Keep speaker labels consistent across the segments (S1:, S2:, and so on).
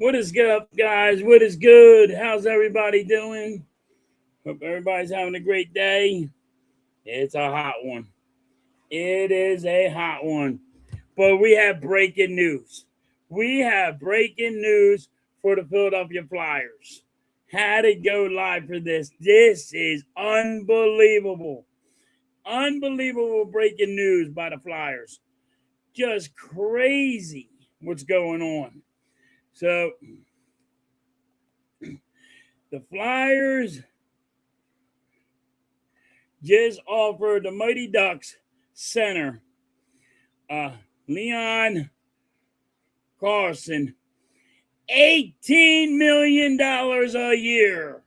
S1: What is good up, guys? What is good? How's everybody doing? Hope everybody's having a great day. It's a hot one. It is a hot one. But we have breaking news. We have breaking news for the Philadelphia Flyers. Had to go live for this. This is unbelievable. Unbelievable breaking news by the Flyers. Just crazy what's going on. So, the Flyers just offered the Mighty Ducks center, Leon Carlson, $18 million a year.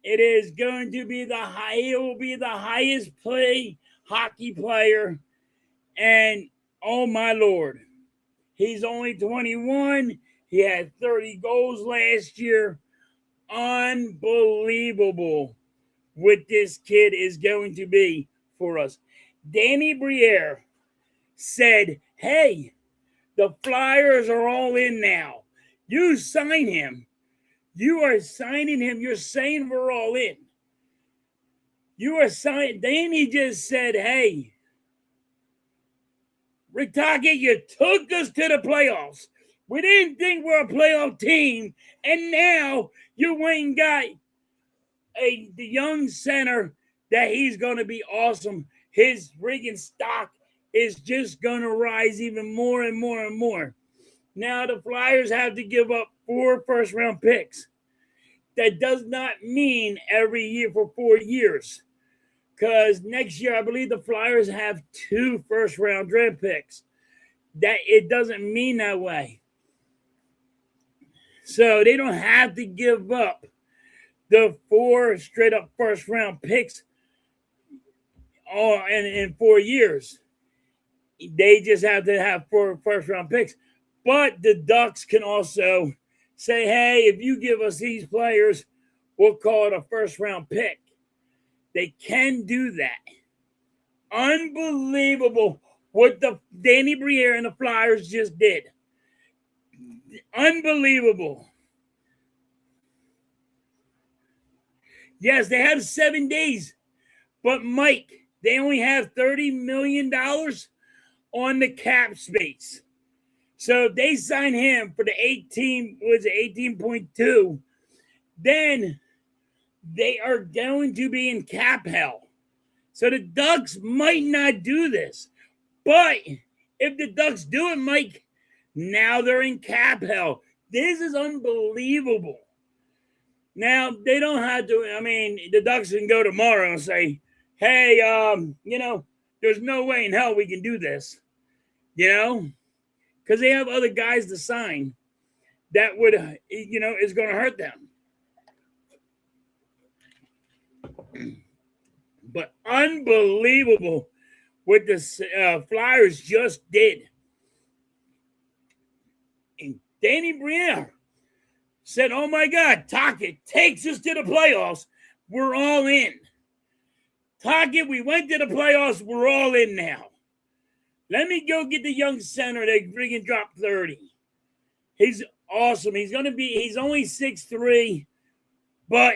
S1: It is going to be it will be the highest play hockey player. And oh my Lord, he's only 21. He had 30 goals last year. Unbelievable what this kid is going to be for us. Danny Briere said, hey, the Flyers are all in now. You sign him. You are signing him. You're saying we're all in. You are signing. Danny just said, hey, Rick Tocchet, you took us to the playoffs. We didn't think we're a playoff team. And now you went and got the young center that he's going to be awesome. His friggin' stock is just going to rise even more and more and more. Now the Flyers have to give up 4 first-round picks. That does not mean every year for 4 years. Because next year, I believe the Flyers have 2 first-round draft picks. That it doesn't mean that way. So they don't have to give up the 4 straight-up first-round picks in 4 years. They just have to have 4 first-round picks. But the Ducks can also say, hey, if you give us these players, we'll call it a first-round pick. They can do that. Unbelievable what the Danny Briere and the Flyers just did. Unbelievable. Yes, they have 7 days. But, Mike, they only have $30 million on the cap space. So if they sign him for the 18.2, then they are going to be in cap hell. So the Ducks might not do this. But if the Ducks do it, Mike, now they're in cap hell. This is unbelievable. Now, they don't have to, the Ducks can go tomorrow and say, hey, there's no way in hell we can do this. Because they have other guys to sign that would, is going to hurt them. But unbelievable what the Flyers just did. And Danny Briere said, oh my God, Tocchet takes us to the playoffs. We're all in. Tocchet, we went to the playoffs. We're all in now. Let me go get the young center that friggin' dropped 30. He's awesome. He's only 6'3", but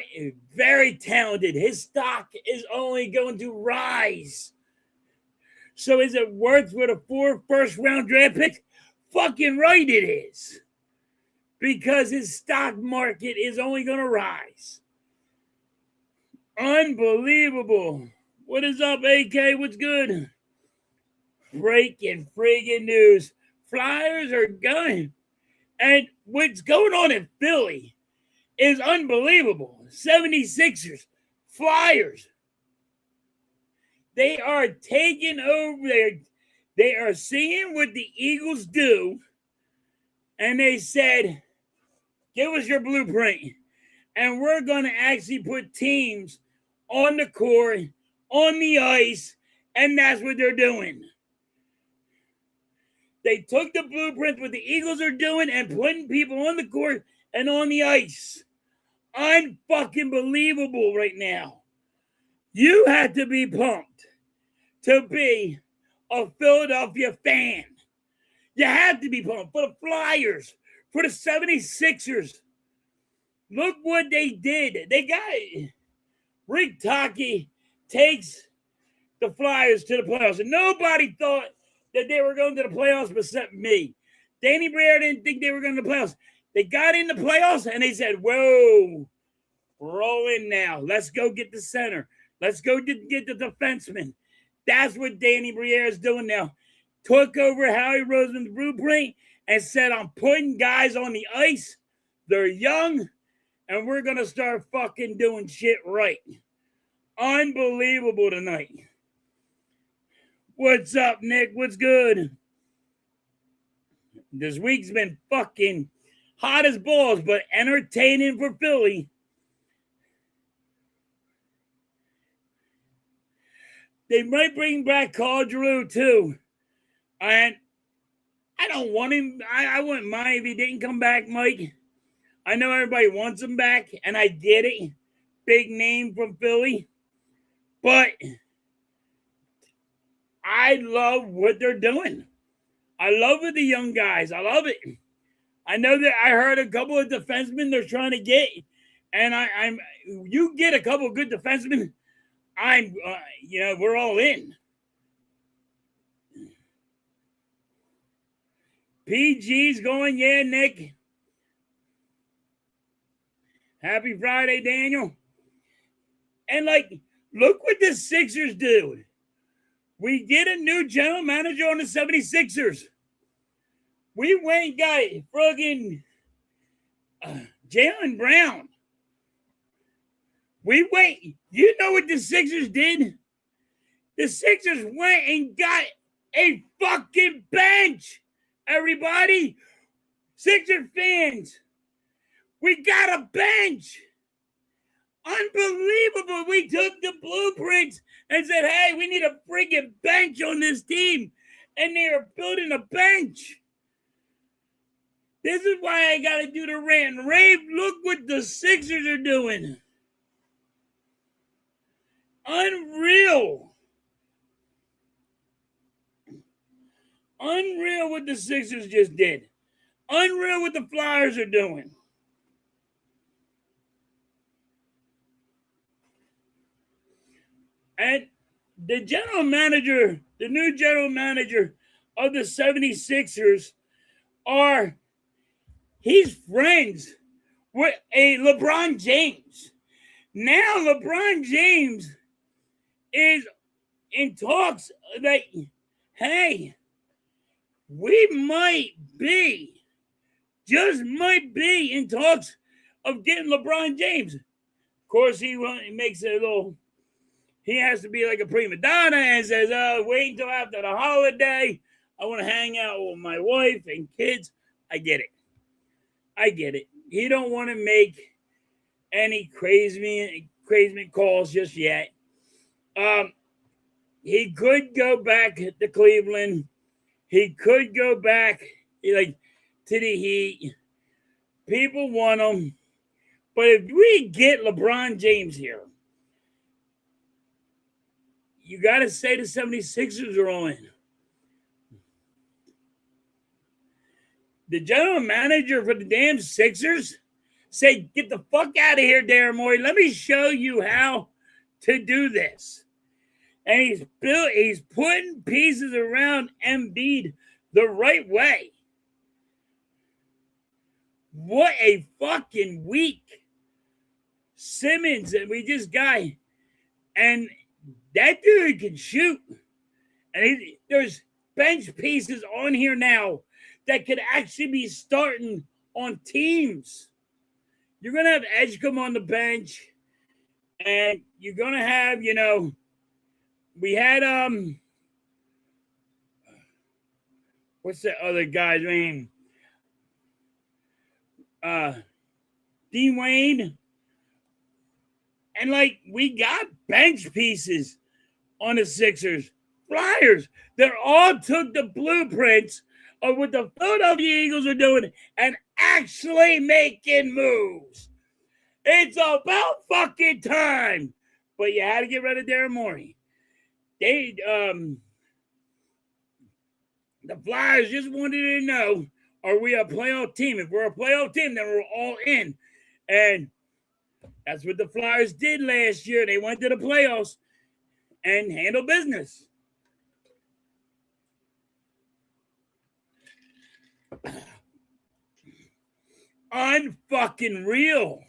S1: very talented. His stock is only going to rise. So is it worth for the 4 first-round draft picks? Fucking right it is. Because his stock market is only going to rise. Unbelievable. What is up, AK? What's good? Breaking friggin' news. Flyers are going. And what's going on in Philly is unbelievable. 76ers, Flyers. They are taking over there. They are seeing what the Eagles do. And they said, give us your blueprint. And we're going to actually put teams on the court, on the ice, and that's what they're doing. They took the blueprint, what the Eagles are doing, and putting people on the court and on the ice. Unfucking believable right now. You had to be pumped to be a Philadelphia fan. You have to be pumped for the Flyers, for the 76ers. Look what they did. They got Rick Taki takes the Flyers to the playoffs. And nobody thought that they were going to the playoffs except me. Danny Briere didn't think they were going to the playoffs. They got in the playoffs and they said, whoa, we're all in now. Let's go get the center. Let's go get the defenseman. That's what Danny Briere is doing now. Took over Howie Roseman's blueprint and said, I'm putting guys on the ice. They're young, and we're going to start fucking doing shit right. Unbelievable tonight. What's up, Nick? What's good? This week's been fucking hot as balls, but entertaining for Philly. They might bring back Carl Giroux, too. And I don't want him. I wouldn't mind if he didn't come back, Mike. I know everybody wants him back, and I get it. Big name from Philly. But I love what they're doing. I love it, the young guys. I love it. I know that I heard a couple of defensemen they're trying to get, and you get a couple of good defensemen, we're all in. PG's going, yeah, Nick. Happy Friday, Daniel. And, look what the Sixers do. We get a new general manager on the 76ers. We went and got friggin' Jaylen Brown. You know what the Sixers did? The Sixers went and got a fucking bench. Everybody, Sixer fans, we got a bench. Unbelievable. We took the blueprints and said, hey, we need a friggin' bench on this team. And they are building a bench. This is why I got to do the rant and rave. Look what the Sixers are doing. Unreal. Unreal what the Sixers just did. Unreal what the Flyers are doing. And the general manager, the new general manager of the 76ers he's friends with a LeBron James. Now LeBron James is in talks that, hey, we might be in talks of getting LeBron James. Of course, he makes it a little, he has to be like a prima donna and says, wait until after the holiday. I want to hang out with my wife and kids. I get it. He don't want to make any crazy calls just yet. He could go back to Cleveland. He could go back to the Heat. People want him. But if we get LeBron James here, you got to say the 76ers are all in. The general manager for the damn Sixers said, get the fuck out of here, Darren Morey. Let me show you how to do this. And he's putting pieces around Embiid the right way. What a fucking week. Simmons, and we just got, and that dude can shoot. And there's bench pieces on here now that could actually be starting on teams. You're going to have Edgecombe on the bench. And you're going to have, we had, what's the other guy's name? D. Wayne. And, we got bench pieces on the Sixers. Flyers. They all took the blueprints of what the Philadelphia Eagles are doing and actually making moves. It's about fucking time. But you had to get rid of Darren Morey. The Flyers just wanted to know Are we a playoff team? If we're a playoff team, then we're all in. And that's what the Flyers did last year. They went to the playoffs and handled business. Unfucking real.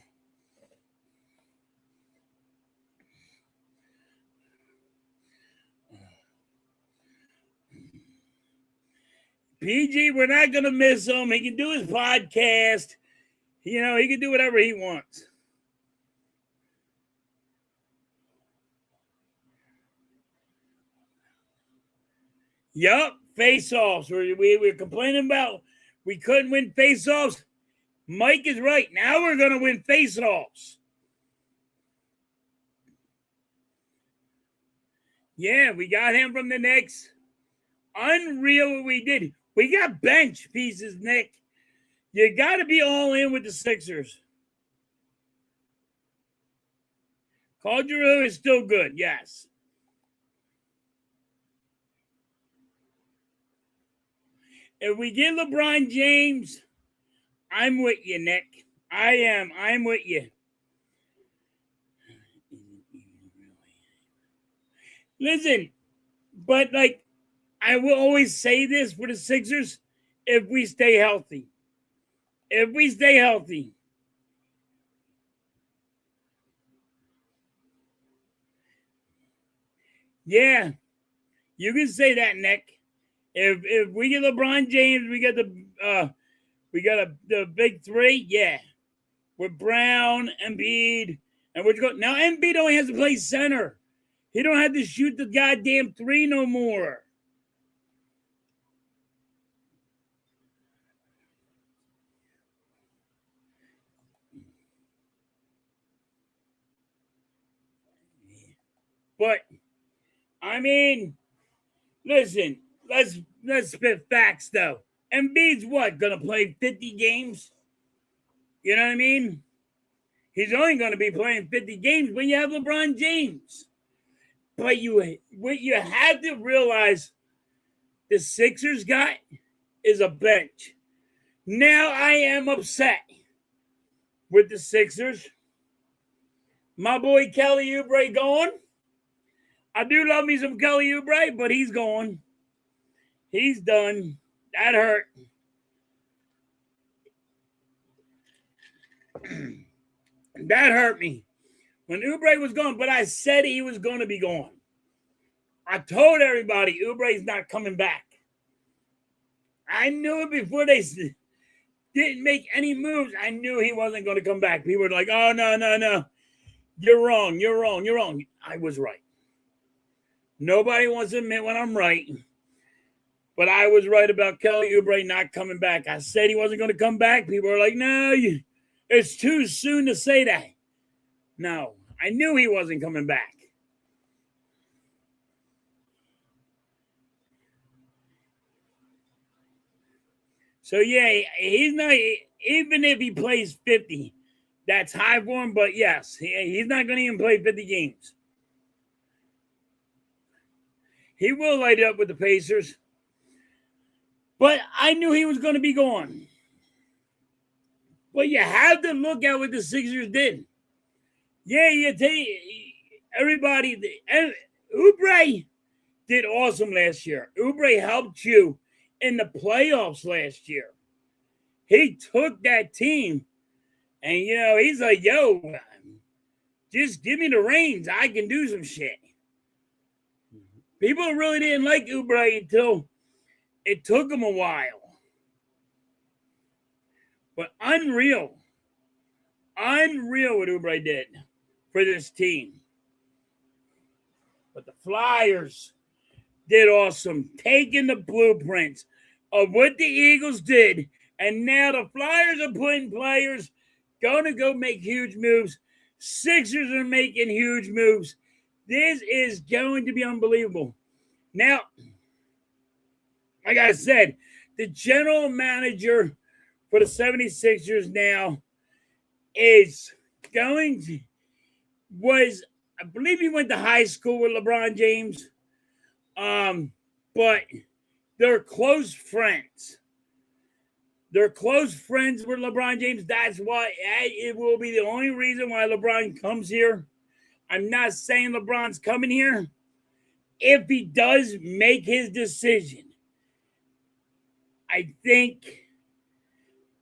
S1: PG, we're not going to miss him. He can do his podcast. You know, he can do whatever he wants. Yup, face-offs. We were complaining about we couldn't win face-offs. Mike is right. Now we're going to win face-offs. Yeah, we got him from the Knicks. Unreal what we did. We got bench pieces, Nick. You got to be all in with the Sixers. Claude Giroux is still good, yes. If we get LeBron James, I'm with you, Nick. I am. I'm with you. Listen, but like, I will always say this for the Sixers, if we stay healthy. If we stay healthy. Yeah, you can say that, Nick. If we get LeBron James, we got the big three, yeah. With Brown, Embiid, and we're going now. Embiid only has to play center. He don't have to shoot the goddamn three no more. But I mean, listen, let's spit facts though. Embiid's what, gonna play 50 games? You know what I mean? He's only gonna be playing 50 games when you have LeBron James. But what you have to realize the Sixers got is a bench. Now I am upset with the Sixers. My boy Kelly Oubre gone. I do love me some Kelly Oubre, but he's gone. He's done. That hurt. That hurt me. When Oubre was gone, but I said he was going to be gone. I told everybody Oubre's not coming back. I knew it before they didn't make any moves. I knew he wasn't going to come back. People were like, oh, no. You're wrong. I was right. Nobody wants to admit when I'm right. But I was right about Kelly Oubre not coming back. I said he wasn't going to come back. People were like, no, it's too soon to say that. No, I knew he wasn't coming back. So, yeah, he's not, even if he plays 50, that's high for him. But, yes, he's not going to even play 50 games. He will light up with the Pacers. But I knew he was going to be gone. But you have to look at what the Sixers did. Yeah, you take everybody. Oubre did awesome last year. Oubre helped you in the playoffs last year. He took that team, and he's like, "Yo, just give me the reins. I can do some shit." People really didn't like Oubre until it took him a while. But unreal what Oubre did for this team. But the Flyers did awesome, taking the blueprints of what the Eagles did, and now the Flyers are putting players going to go make huge moves. Sixers are making huge moves. This is going to be unbelievable. Now, like I said, the general manager for the 76ers now is I believe he went to high school with LeBron James. But they're close friends. They're close friends with LeBron James. That's why it will be the only reason why LeBron comes here. I'm not saying LeBron's coming here. If he does make his decision, I think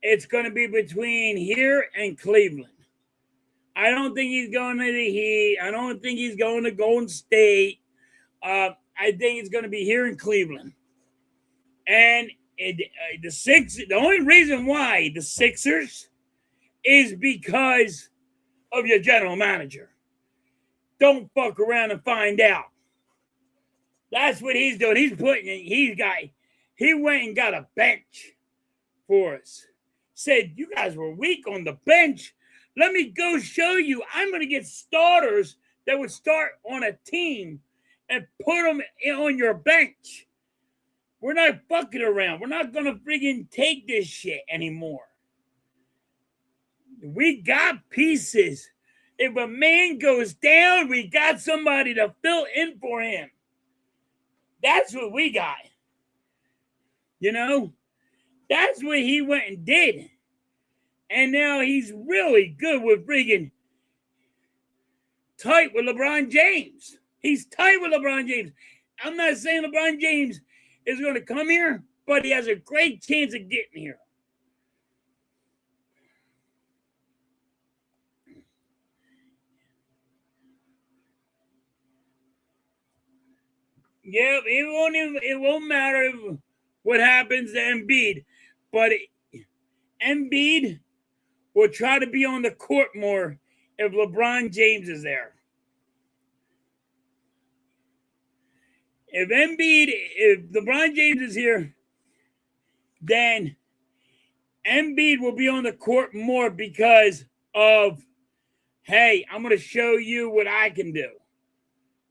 S1: it's going to be between here and Cleveland. I don't think he's going to the Heat. I don't think he's going to Golden State. I think it's going to be here in Cleveland. And the only reason why the Sixers is because of your general manager. Don't fuck around and find out. That's what he's doing. He went and got a bench for us. Said, you guys were weak on the bench. Let me go show you. I'm going to get starters that would start on a team and put them on your bench. We're not fucking around. We're not going to friggin' take this shit anymore. We got pieces. If a man goes down, we got somebody to fill in for him. That's what we got. You know? That's what he went and did. And now he's really good with friggin' tight with LeBron James. He's tight with LeBron James. I'm not saying LeBron James is going to come here, but he has a great chance of getting here. Yeah, it won't matter what happens to Embiid, but Embiid will try to be on the court more if LeBron James is there. If LeBron James is here, then Embiid will be on the court more because of, hey, I'm going to show you what I can do.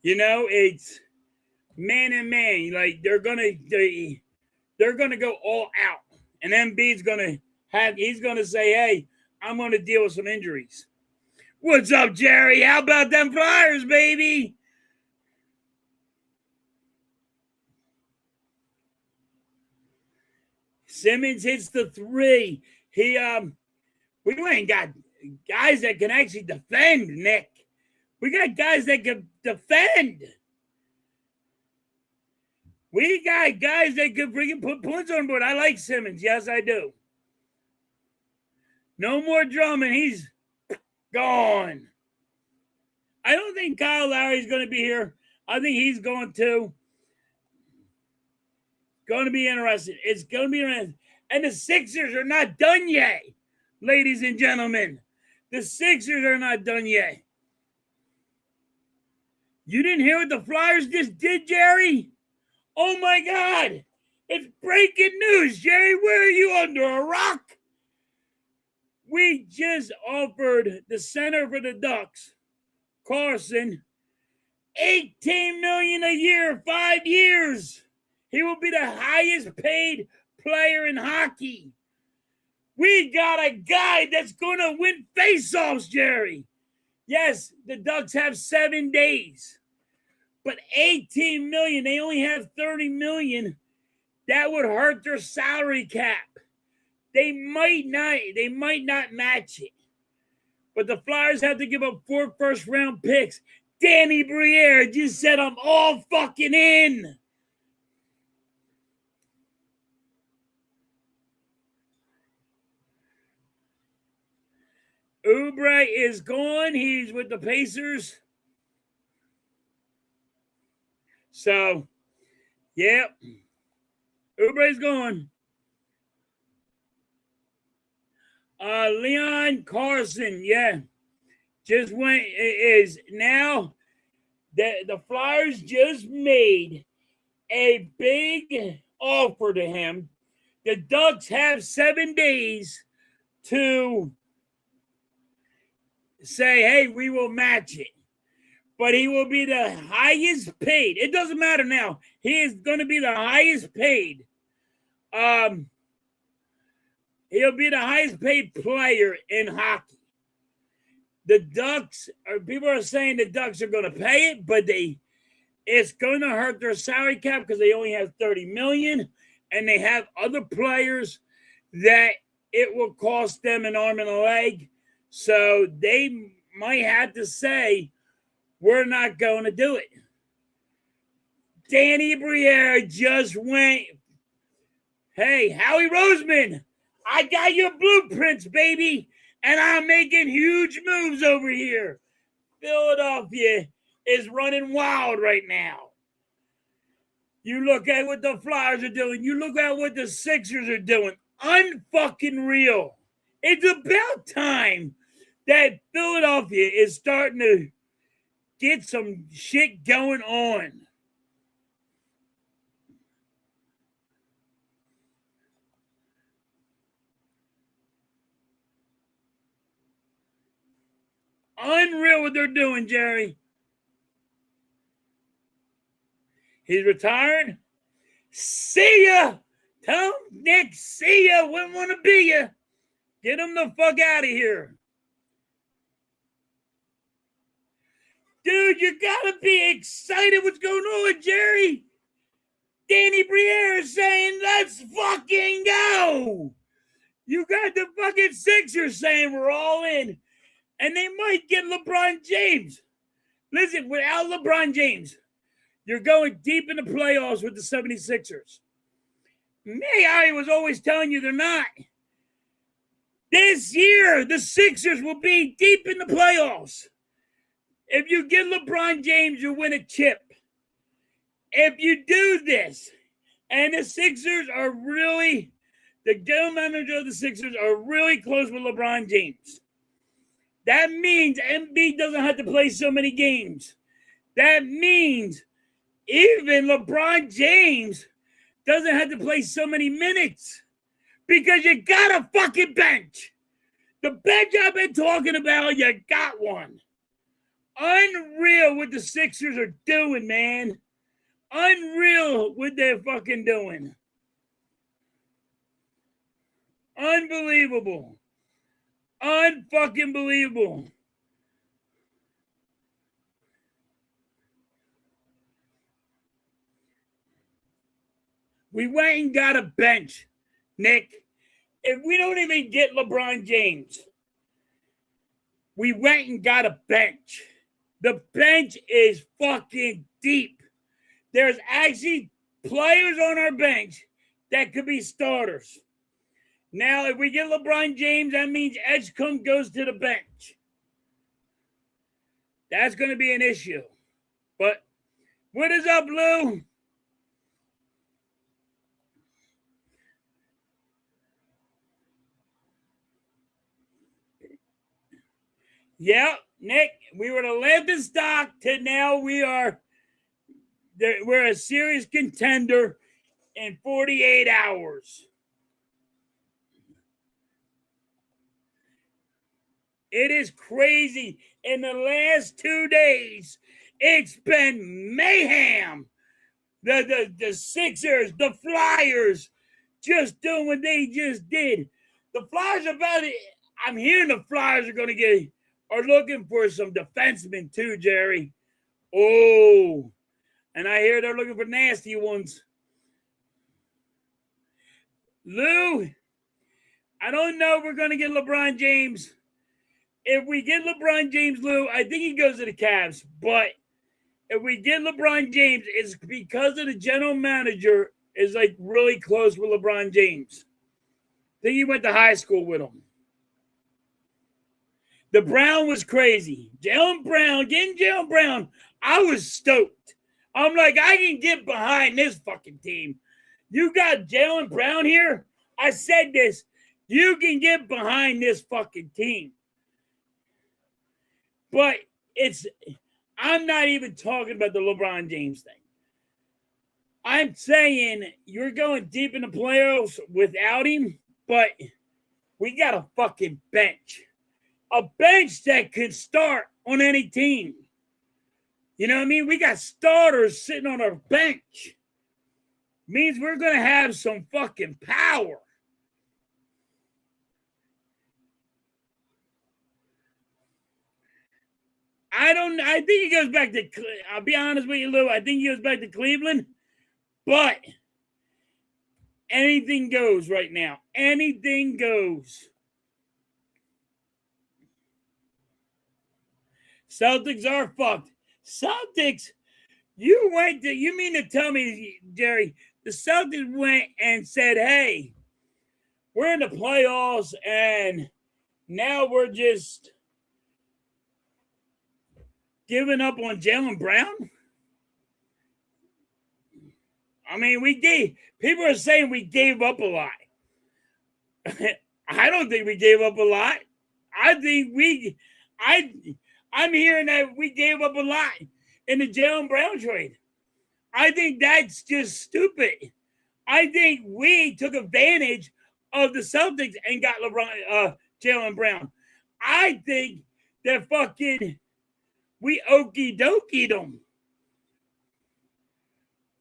S1: You know, it's man and man. Like they're gonna go all out, and Embiid's he's gonna say, hey, I'm gonna deal with some injuries. What's up, Jerry? How about them Flyers, baby? Simmons hits the three. We ain't got guys that can actually defend, Nick. We got guys that can defend. We got guys that could freaking put points on board. I like Simmons. Yes, I do. No more Drummond. He's gone. I don't think Kyle Lowry's going to be here. I think he's going to. Going to be interesting. It's going to be interesting. And the Sixers are not done yet, ladies and gentlemen. The Sixers are not done yet. You didn't hear what the Flyers just did, Jerry? Oh, my God. It's breaking news, Jerry. Where are you, under a rock? We just offered the center for the Ducks, Carson, $18 million a year, 5 years. He will be the highest paid player in hockey. We got a guy that's going to win faceoffs, Jerry. Yes, the Ducks have 7 days, but $18 million. They only have $30 million. That would hurt their salary cap. They might not match it. But the Flyers have to give up 4 first-round picks. Danny Briere just said, I'm all fucking in. Oubre is gone. He's with the Pacers. So, yep. Oubre's gone. Leon Carson, yeah. Just went, is now the Flyers just made a big offer to him. The Ducks have 7 days to say, hey, we will match it. But he will be the highest paid. It doesn't matter now. He is going to be the highest paid. He'll be the highest paid player in hockey. The Ducks, people are saying the Ducks are going to pay it, but it's going to hurt their salary cap because they only have $30 million, and they have other players that it will cost them an arm and a leg. So they might have to say, we're not going to do it. Danny Briere just went, hey, Howie Roseman, I got your blueprints, baby, and I'm making huge moves over here. Philadelphia is running wild right now. You look at what the Flyers are doing. You look at what the Sixers are doing. Unfucking real. It's about time that Philadelphia is starting to get some shit going on. Unreal what they're doing, Jerry. He's retired. See ya. Tell him, Nick, see ya. Wouldn't want to be ya. Get him the fuck out of here. Dude, you gotta be excited what's going on, Jerry. Danny Briere is saying, let's fucking go. You got the fucking Sixers saying we're all in. And they might get LeBron James. Listen, without LeBron James, you're going deep in the playoffs with the 76ers. I was always telling you they're not. This year, the Sixers will be deep in the playoffs. If you get LeBron James, you win a chip. If you do this, and the Sixers are really, the general manager of the Sixers are really close with LeBron James. That means Embiid doesn't have to play so many games. That means even LeBron James doesn't have to play so many minutes because you got a fucking bench. The bench I've been talking about, you got one. Unreal what the Sixers are doing, man. Unreal what they're fucking doing. Unbelievable. Unfucking believable. We went and got a bench, Nick. If we don't even get LeBron James, we went and got a bench. The bench is fucking deep. There's actually players on our bench that could be starters. Now, if we get LeBron James, that means Edgecombe goes to the bench. That's going to be an issue. But what is up, Lou? Yeah, Nick, we were the laughing stock to now we're a serious contender in 48 hours. It is crazy. In the last 2 days, it's been mayhem. The Sixers, the Flyers, just doing what they just did. The Flyers I'm hearing the Flyers are looking for some defensemen too, Jerry. Oh, and I hear they're looking for nasty ones. Lou, I don't know if we're going to get LeBron James. If we get LeBron James, Lou, I think he goes to the Cavs. But if we get LeBron James, it's because of the general manager is like really close with LeBron James. I think he went to high school with him. The Brown was crazy. Getting Jaylen Brown, I was stoked. I'm like, I can get behind this fucking team. You got Jaylen Brown here? I said this. You can get behind this fucking team. But I'm not even talking about the LeBron James thing. I'm saying you're going deep in the playoffs without him, but we got a fucking bench. A bench that could start on any team. You know what I mean? We got starters sitting on our bench. Means we're going to have some fucking power. I think he goes back to, I'll be honest with you, Lou, I think he goes back to Cleveland. But anything goes right now. Anything goes. Celtics are fucked. Celtics, you mean to tell me, Jerry, the Celtics went and said, hey, we're in the playoffs and now we're just giving up on Jaylen Brown? I mean, people are saying we gave up a lot. I don't think we gave up a lot. I'm hearing that we gave up a lot in the Jaylen Brown trade. I think that's just stupid. I think we took advantage of the Celtics and got Jaylen Brown. I think that we okie dokied them.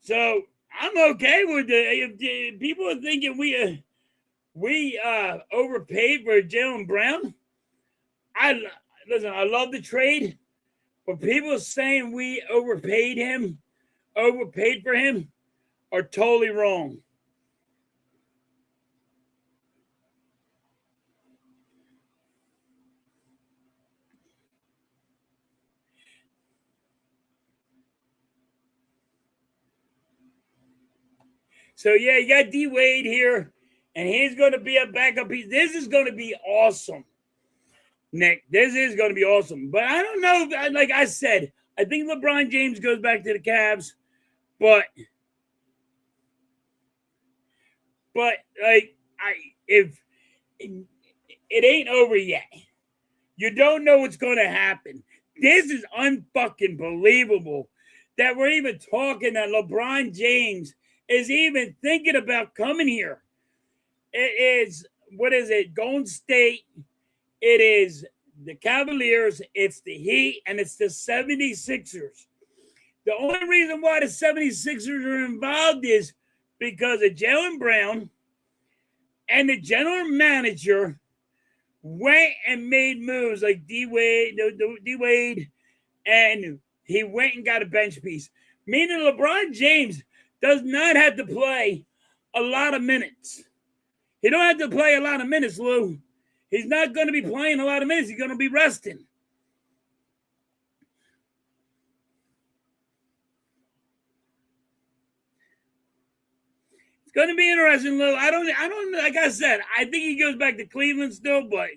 S1: So I'm okay with it. If people are thinking we overpaid for Jaylen Brown, I love the trade, but people saying we overpaid for him, are totally wrong. So yeah, you got D Wade here, and he's going to be a backup piece. This is going to be awesome, Nick. This is going to be awesome. But I don't know. Like I said, I think LeBron James goes back to the Cavs, but like if it ain't over yet, you don't know what's going to happen. This is unfucking believable that we're even talking that LeBron James is even thinking about coming here. It is, what is it? Golden State. It is the Cavaliers. It's the Heat. And it's the 76ers. The only reason why the 76ers are involved is because of Jaylen Brown, and the general manager went and made moves like D Wade, and he went and got a bench piece. Meaning LeBron James does not have to play a lot of minutes. He don't have to play a lot of minutes, Lou. He's not going to be playing a lot of minutes. He's going to be resting. It's going to be interesting, Lou. I don't, like I said, I think he goes back to Cleveland still, but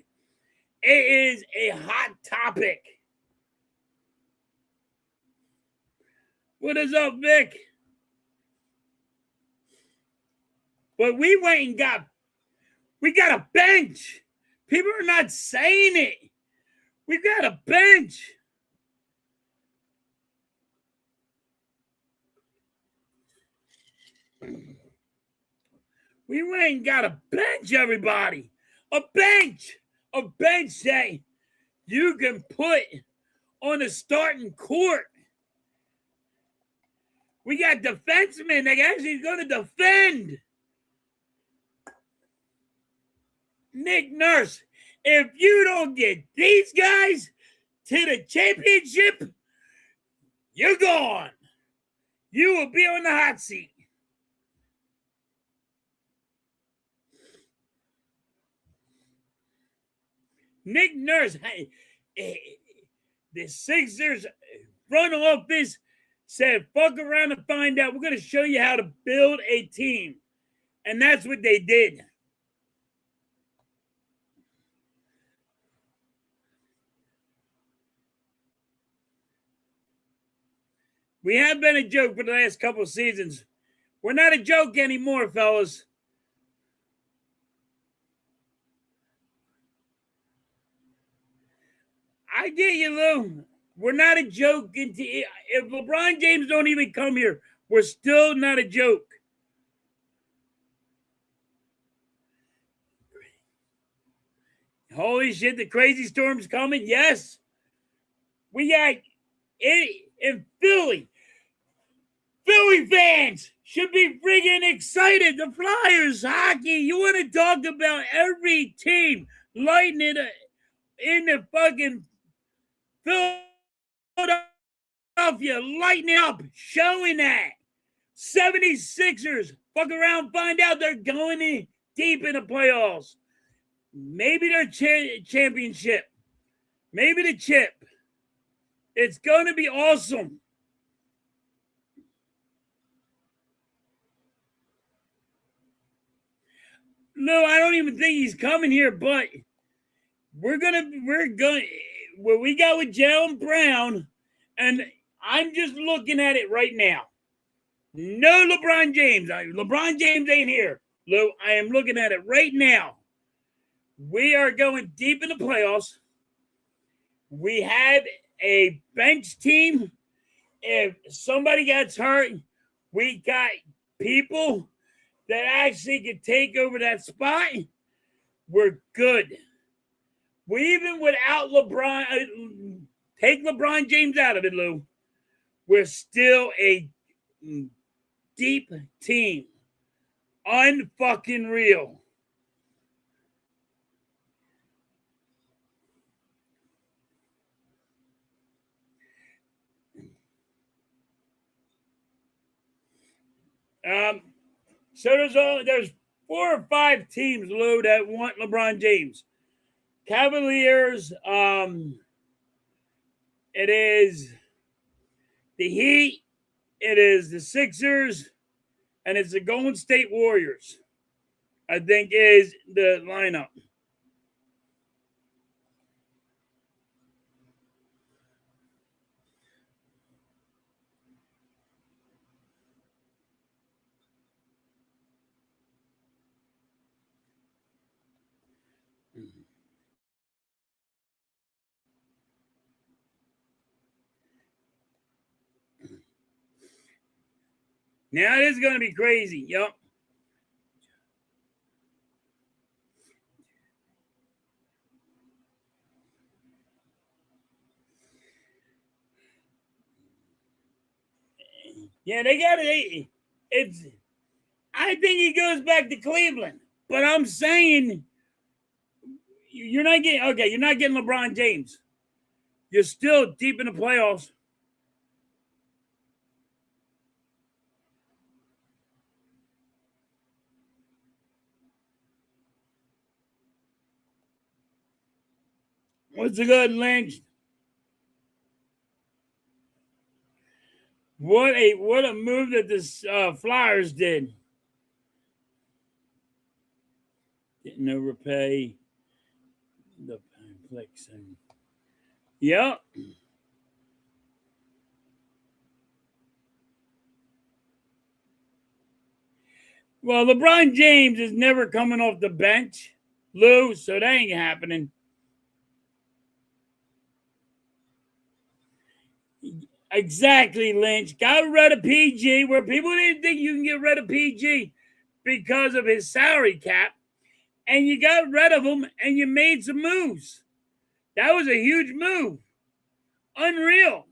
S1: it is a hot topic. What is up, Vic? But we went and we got a bench. People are not saying it. We got a bench. We went and got a bench, everybody. A bench. A bench that you can put on a starting court. We got defensemen that actually is going to defend. Nick Nurse, if you don't get these guys to the championship, you're gone. You will be on the hot seat. Nick Nurse, the Sixers front office said, fuck around and find out. We're going to show you how to build a team. And that's what they did. We have been a joke for the last couple of seasons. We're not a joke anymore, fellas. I get you, Lou. We're not a joke. If LeBron James don't even come here, we're still not a joke. Holy shit, the crazy storm's coming. Yes. We got it in Philly. Philly fans should be friggin' excited. The Flyers hockey. You want to talk about every team lighting it in the fucking Philadelphia, lighting it up, showing that. 76ers Fuck around, find out they're going in deep in the playoffs. Maybe their championship. Maybe the chip. It's going to be awesome. No, I don't even think he's coming here, but we're gonna what we got with Jalen Brown, and I'm just looking at it right now. No LeBron James. LeBron James ain't here. Lou, I am looking at it right now. We are going deep in the playoffs. We have a bench team. If somebody gets hurt, we got people that actually can take over that spot. We're good. We even without LeBron, take LeBron James out of it, Lou. We're still a deep team. Unfucking real. So there's 4 or 5 teams, Lou, that want LeBron James. Cavaliers, it is the Heat, it is the Sixers, and it's the Golden State Warriors, I think, is the lineup. Now it is going to be crazy. Yep. Yeah, they got it. It's. I think he goes back to Cleveland, but I'm saying you're not getting You're not getting LeBron James. You're still deep in the playoffs. What's a good Lynch? What a move that the Flyers did. Didn't overpay the flex. Yep. Well, LeBron James is never coming off the bench, Lou, so that ain't happening. Exactly, Lynch. Got rid of PG where people didn't think you can get rid of PG because of his salary cap. And you got rid of him and you made some moves. That was a huge move. Unreal.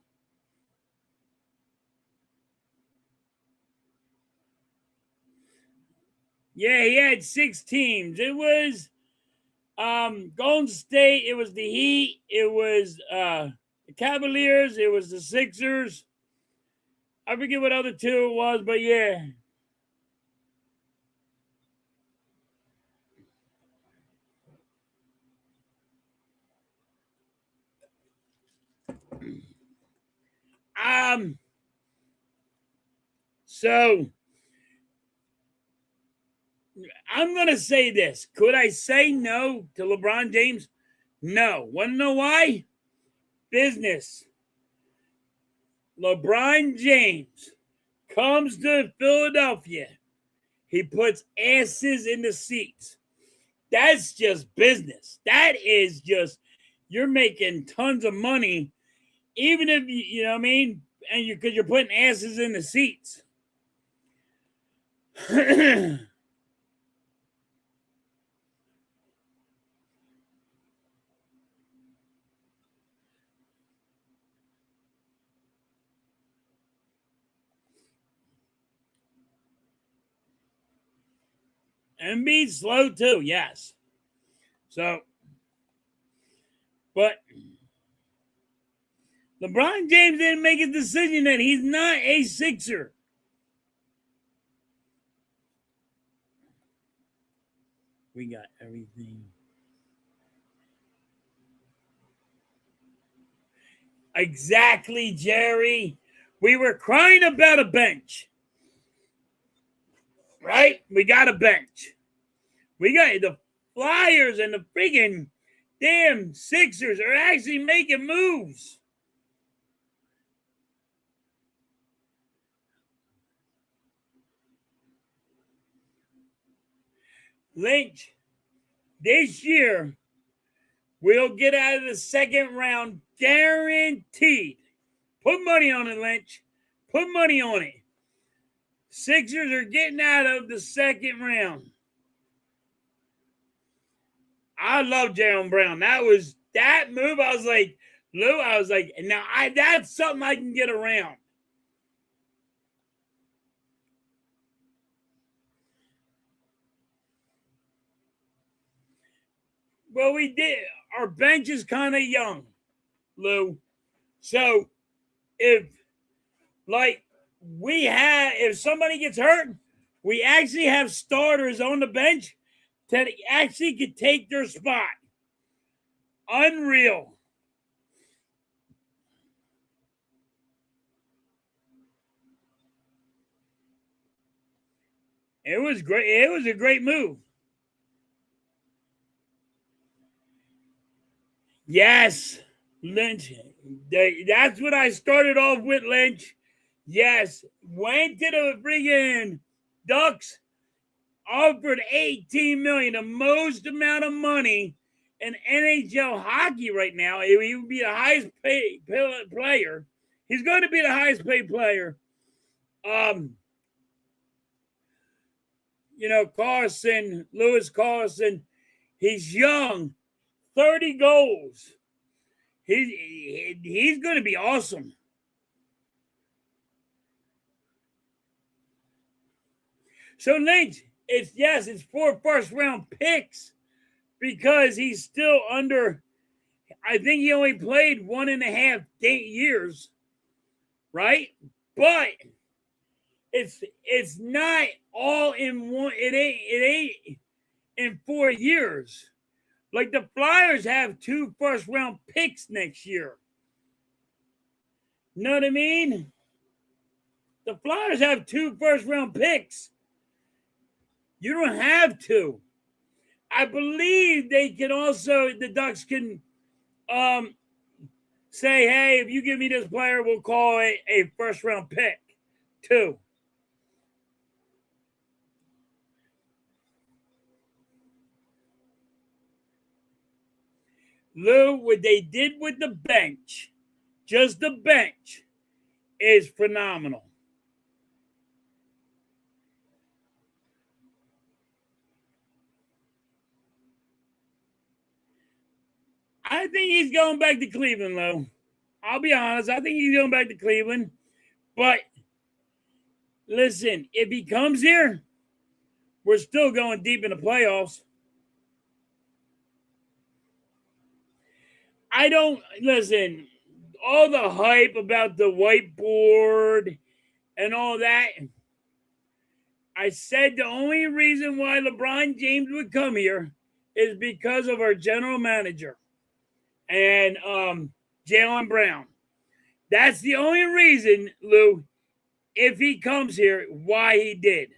S1: Yeah, he had 6 teams. It was Golden State, it was the Heat, it was the Cavaliers, it was the Sixers. I forget what other 2 it was, but yeah. So I'm gonna say this. Could I say no to LeBron James? No. Wanna know why? Business. LeBron James comes to Philadelphia. He puts asses in the seats. That's just business. That is just, you're making tons of money, even if you know what I mean, and because you're putting asses in the seats. And be slow too, yes. So, but LeBron James didn't make a decision that he's not a Sixer. We got everything. Exactly, Jerry. We were crying about a bench. Right? We got a bench. We got the Flyers and the freaking damn Sixers are actually making moves. Lynch, this year, we'll get out of the second round guaranteed. Put money on it, Lynch. Put money on it. Sixers are getting out of the second round. I love Jaylen Brown. That move. I was like, Lou, now that's something I can get around. Well, we did. Our bench is kind of young, Lou. So if somebody gets hurt, we actually have starters on the bench that actually could take their spot. Unreal. It was great. It was a great move. Yes, Lynch. That's what I started off with, Lynch. Yes, went to the friggin' Ducks, offered $18 million, the most amount of money in NHL hockey right now. He would be the highest paid player. He's going to be the highest paid player. Lewis Carlson, he's young, 30 goals. He's going to be awesome. So Lynch, it's 4 first-round picks because he's still under. I think he only played 1.5 years, right? But it's not all in one. It ain't in 4 years. Like the Flyers have 2 first-round picks next year. Know what I mean? The Flyers have 2 first-round picks. You don't have to. I believe the Ducks can say, hey, if you give me this player, we'll call it a first-round pick, too. Lou, what they did with the bench, just the bench, is phenomenal. I think he's going back to Cleveland, Lou. I'll be honest. I think he's going back to Cleveland. But listen, if he comes here, we're still going deep in the playoffs. I don't listen. All the hype about the whiteboard and all that. I said the only reason why LeBron James would come here is because of our general manager and Jaylen Brown. That's the only reason, Lou, if he comes here, why he did.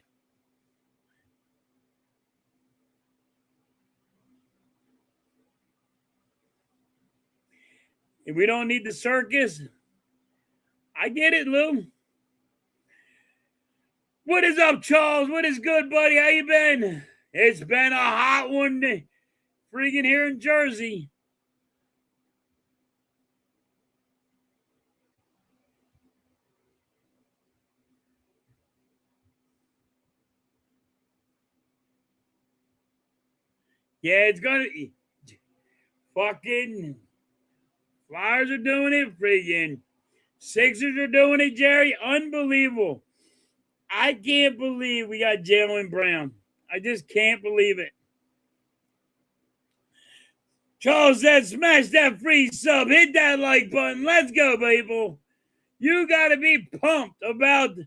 S1: If we don't need the circus, I get it, Lou. What is up, Charles? What is good, buddy? How you been? It's been a hot one freaking here in Jersey. Yeah, it's gonna fucking Flyers are doing it, freaking Sixers are doing it, Jerry. Unbelievable. I can't believe we got Jaylen Brown. I just can't believe it. Charles said, smash that free sub. Hit that like button. Let's go, people. You got to be pumped about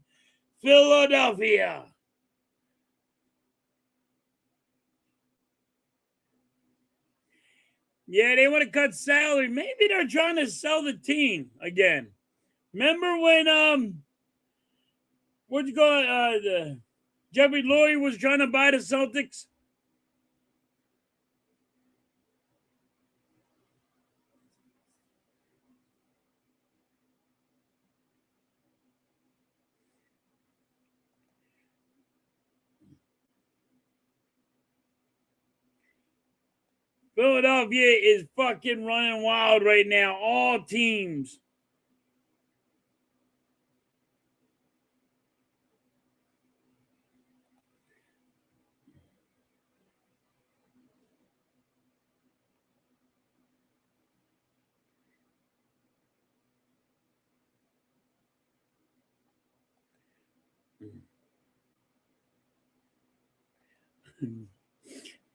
S1: Philadelphia. Yeah, they want to cut salary. Maybe they're trying to sell the team again. Remember when what you call it, Jeffrey Lurie was trying to buy the Celtics? Philadelphia is fucking running wild right now. All teams.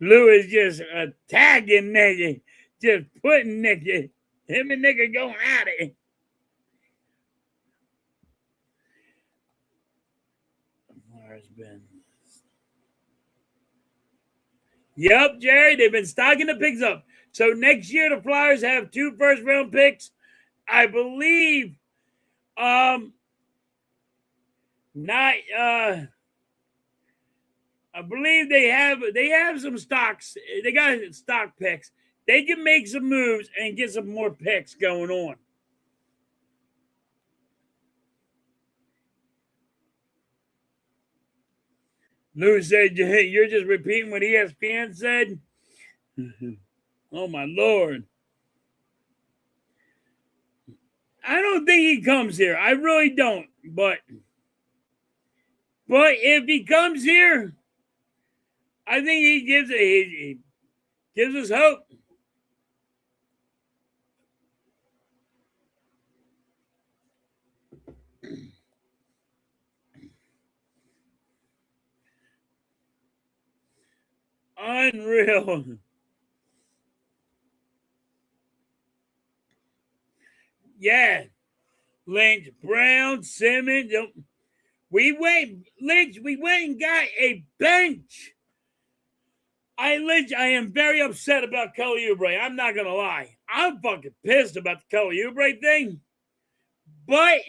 S1: Lou is just tagging nigga, just putting nigga, him and nigga going at it. Where's been? Yep, Jerry, they've been stocking the picks up. So next year the Flyers have 2 first-round picks. I believe not I believe they have some stocks. They got stock picks. They can make some moves and get some more picks going on. Lou said, "You're just repeating what ESPN said." Oh my Lord! I don't think he comes here. I really don't. But if he comes here, I think he gives us hope. Unreal. Yeah. Lynch, Brown, Simmons. We went and got a bench. Lynch, I am very upset about Kelly Oubre. I'm not gonna lie. I'm fucking pissed about the Kelly Oubre thing. But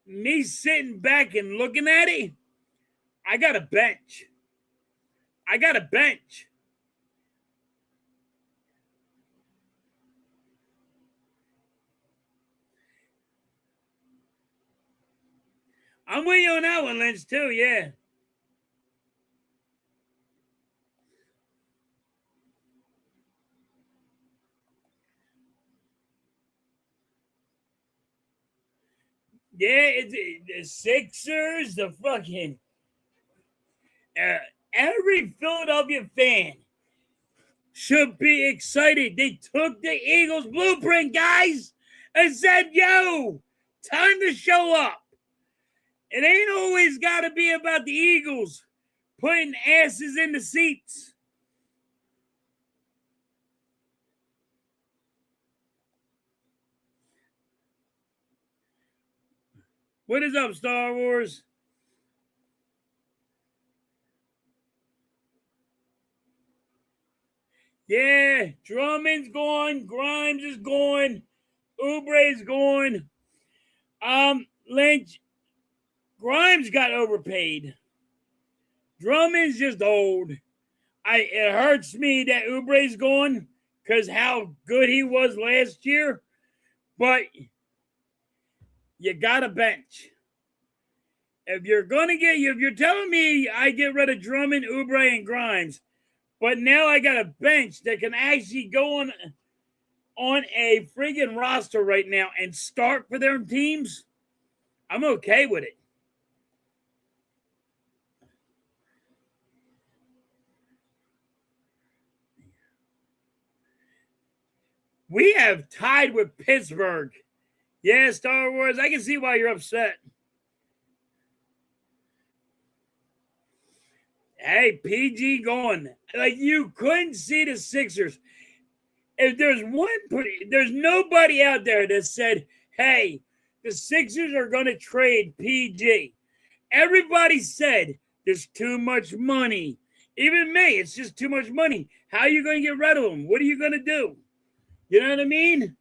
S1: me sitting back and looking at it, I got a bench. I got a bench. I'm with you on that one, Lynch, too, yeah. Yeah, it's the Sixers, the fucking every Philadelphia fan should be excited. They took the Eagles blueprint, guys, and said, "Yo, time to show up." It ain't always got to be about the Eagles putting asses in the seats. What is up, Star Wars? Yeah, Drummond's gone. Grimes is gone. Oubre's gone. Lynch. Grimes got overpaid. Drummond's just old. It hurts me that Oubre's gone because how good he was last year. But you got a bench. If you're telling me I get rid of Drummond, Oubre, and Grimes, but now I got a bench that can actually go on a friggin' roster right now and start for their teams, I'm okay with it. We have tied with Pittsburgh. Yeah, Star Wars, I can see why you're upset. Hey, PG going. Like, you couldn't see the Sixers. If there's nobody out there that said, hey, the Sixers are going to trade PG. Everybody said there's too much money. Even me, it's just too much money. How are you going to get rid of them? What are you going to do? You know what I mean?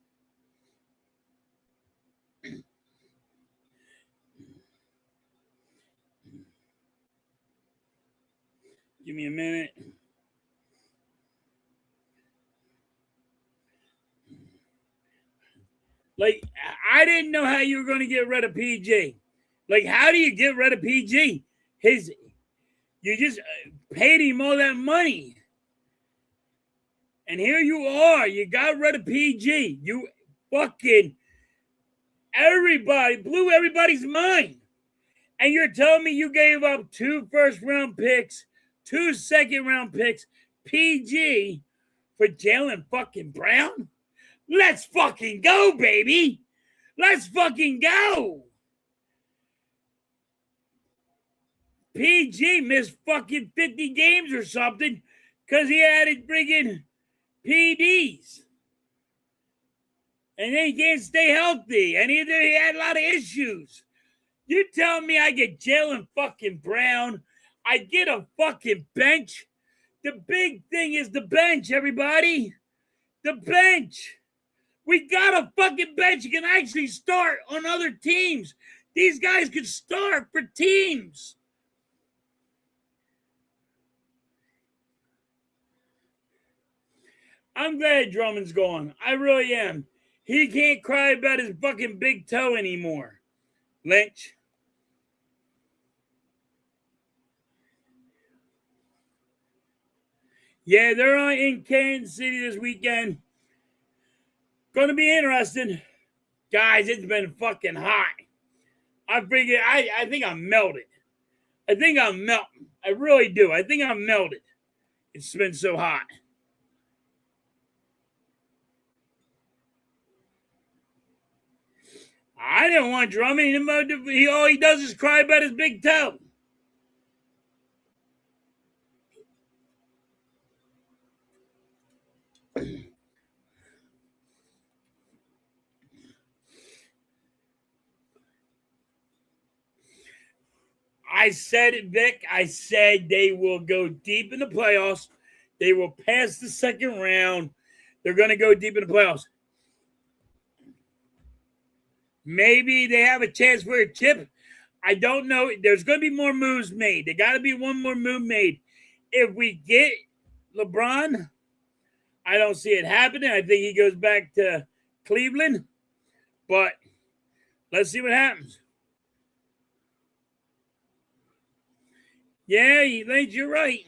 S1: Give me a minute. Like, I didn't know how you were going to get rid of PG. Like, how do you get rid of PG? You just paid him all that money. And here you are. You got rid of PG. You fucking blew everybody's mind. And you're telling me you gave up 2 first-round picks, 2 second-round picks, PG, for Jaylen fucking Brown? Let's fucking go, baby. Let's fucking go. PG missed fucking 50 games or something because he had it friggin' PDs. And then he can't stay healthy. And he had a lot of issues. You tell me I get Jaylen fucking Brown. I get a fucking bench. The big thing is the bench, everybody. The bench. We got a fucking bench. You can actually start on other teams. These guys could start for teams. I'm glad Drummond's gone. I really am. He can't cry about his fucking big toe anymore. Lynch. Yeah, they're in Kansas City this weekend. Going to be interesting. Guys, it's been fucking hot. I think I'm melted. I think I'm melting. I really do. I think I'm melted. It's been so hot. I didn't want Drummond. All he does is cry about his big toe. I said it, Vic. I said they will go deep in the playoffs. They will pass the second round. They're going to go deep in the playoffs. Maybe they have a chance for a chip. I don't know. There's going to be more moves made. There got to be one more move made. If we get LeBron, I don't see it happening. I think he goes back to Cleveland. But let's see what happens. Yeah, Lynch, you're right.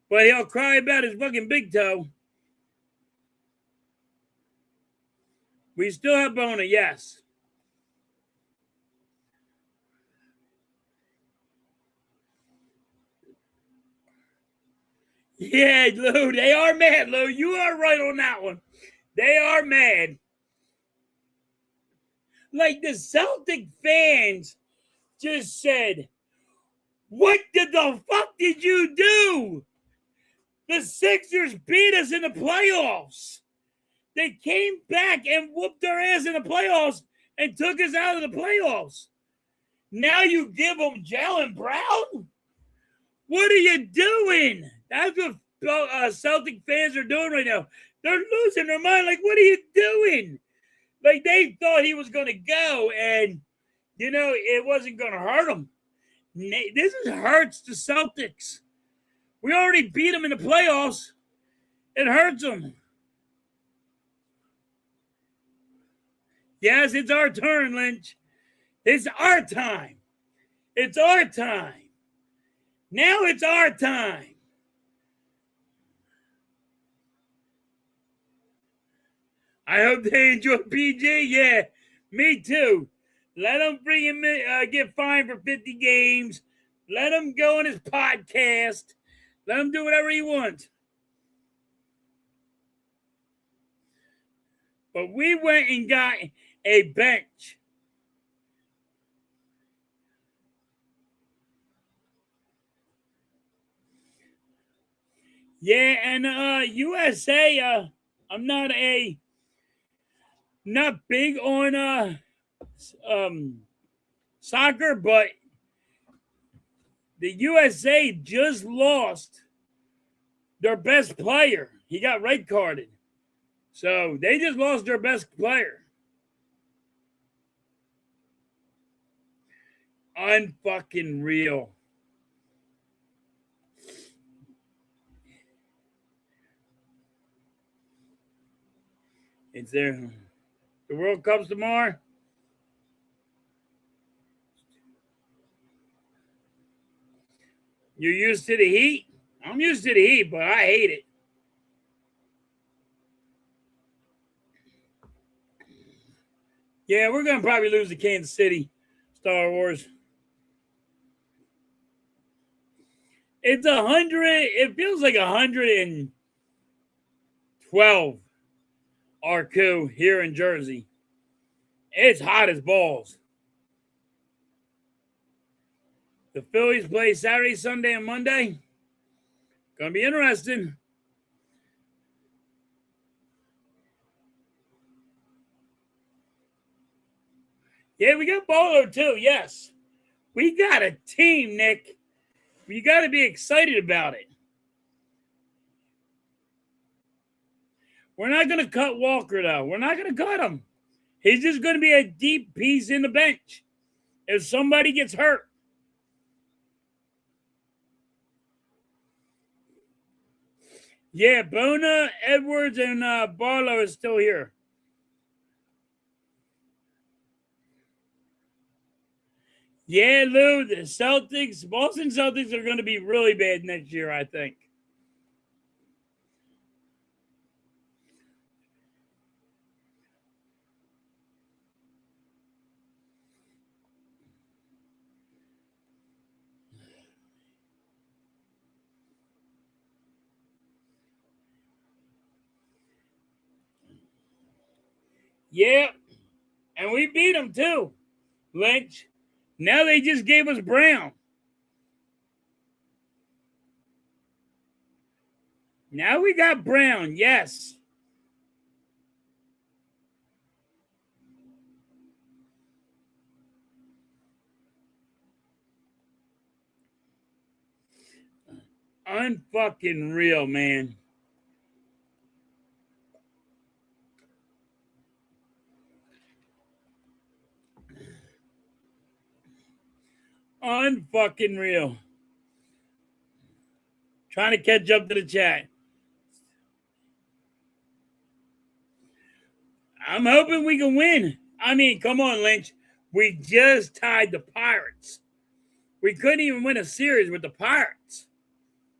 S1: But he'll cry about his fucking big toe. We still have Bona, yes. Yeah, Lou, they are mad, Lou. You are right on that one. They are mad. Like the Celtic fans just said, what the fuck did you do? The Sixers beat us in the playoffs. They came back and whooped our ass in the playoffs and took us out of the playoffs. Now you give them Jaylen Brown? What are you doing? That's what Celtic fans are doing right now. They're losing their mind. Like, what are you doing? Like, they thought he was going to go, and, it wasn't going to hurt them. This hurts the Celtics. We already beat them in the playoffs. It hurts them. Yes, it's our turn, Lynch. It's our time. It's our time. Now it's our time. I hope they enjoy PG. Yeah, me too. Let him bring him get fined for 50 games. Let him go on his podcast. Let him do whatever he wants. But we went and got a bench. Yeah, and USA, I'm not big on soccer, but The USA just lost their best player. He got red carded. So they just lost their best player. Unfucking real. It's there. The World Cup's tomorrow. You're used to the heat? I'm used to the heat, but I hate it. Yeah, we're going to probably lose to Kansas City, Star Wars. It's 100. It feels like 112 RQ here in Jersey. It's hot as balls. The Phillies play Saturday, Sunday, and Monday. Gonna be interesting. Yeah, we got Bolo too. Yes, we got a team, Nick. You got to be excited about it. We're not going to cut Walker, though. We're not going to cut him. He's just going to be a deep piece in the bench if somebody gets hurt. Yeah, Bona, Edwards, and Barlow is still here. Yeah, Lou, the Celtics, Boston Celtics are going to be really bad next year, I think. Yeah, and we beat them too, Lynch. Now they just gave us Brown. Now we got Brown, yes. Unfucking real, man. Unfucking real. Trying to catch up to the chat. I'm hoping we can win. I mean, come on, Lynch. We just tied the Pirates. We couldn't even win a series with the Pirates.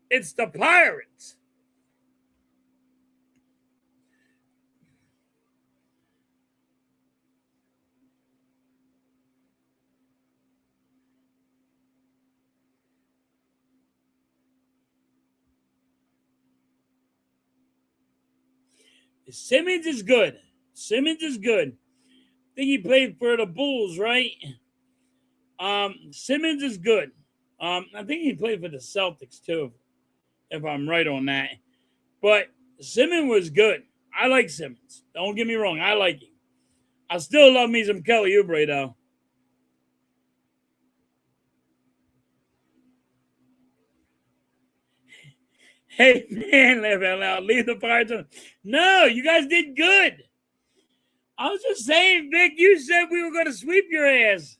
S1: It's the Pirates. Simmons is good. Simmons is good. I think he played for the Bulls, right? Simmons is good. I think he played for the Celtics too, if I'm right on that. But Simmons was good. I like Simmons. Don't get me wrong. I like him. I still love me some Kelly Oubre, though. Hey, man, laugh out loud. Leave the Pirates on. No, you guys did good. I was just saying, Vic, you said we were going to sweep your ass.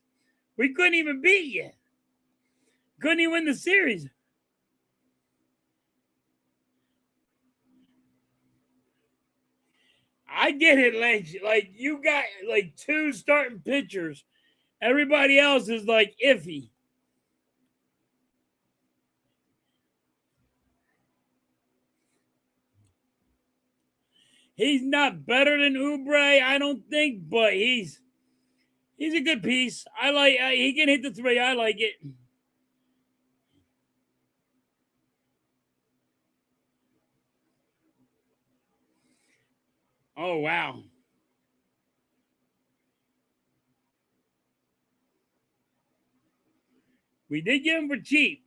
S1: We couldn't even beat you. Couldn't even win the series. I get it, Lynch. Like, you got like two starting pitchers. Everybody else is like iffy. He's not better than Oubre, I don't think, but he's a good piece. I like he can hit the three. I like it. Oh wow. We did get him for cheap.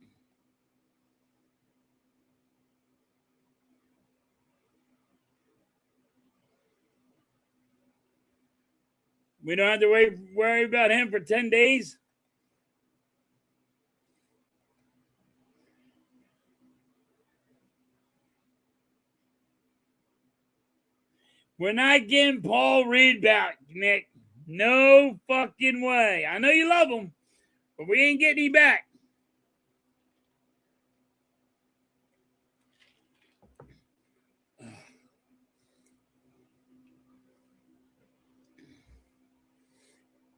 S1: We don't have to worry about him for 10 days. We're not getting Paul Reed back, Nick. No fucking way. I know you love him, but we ain't getting him back.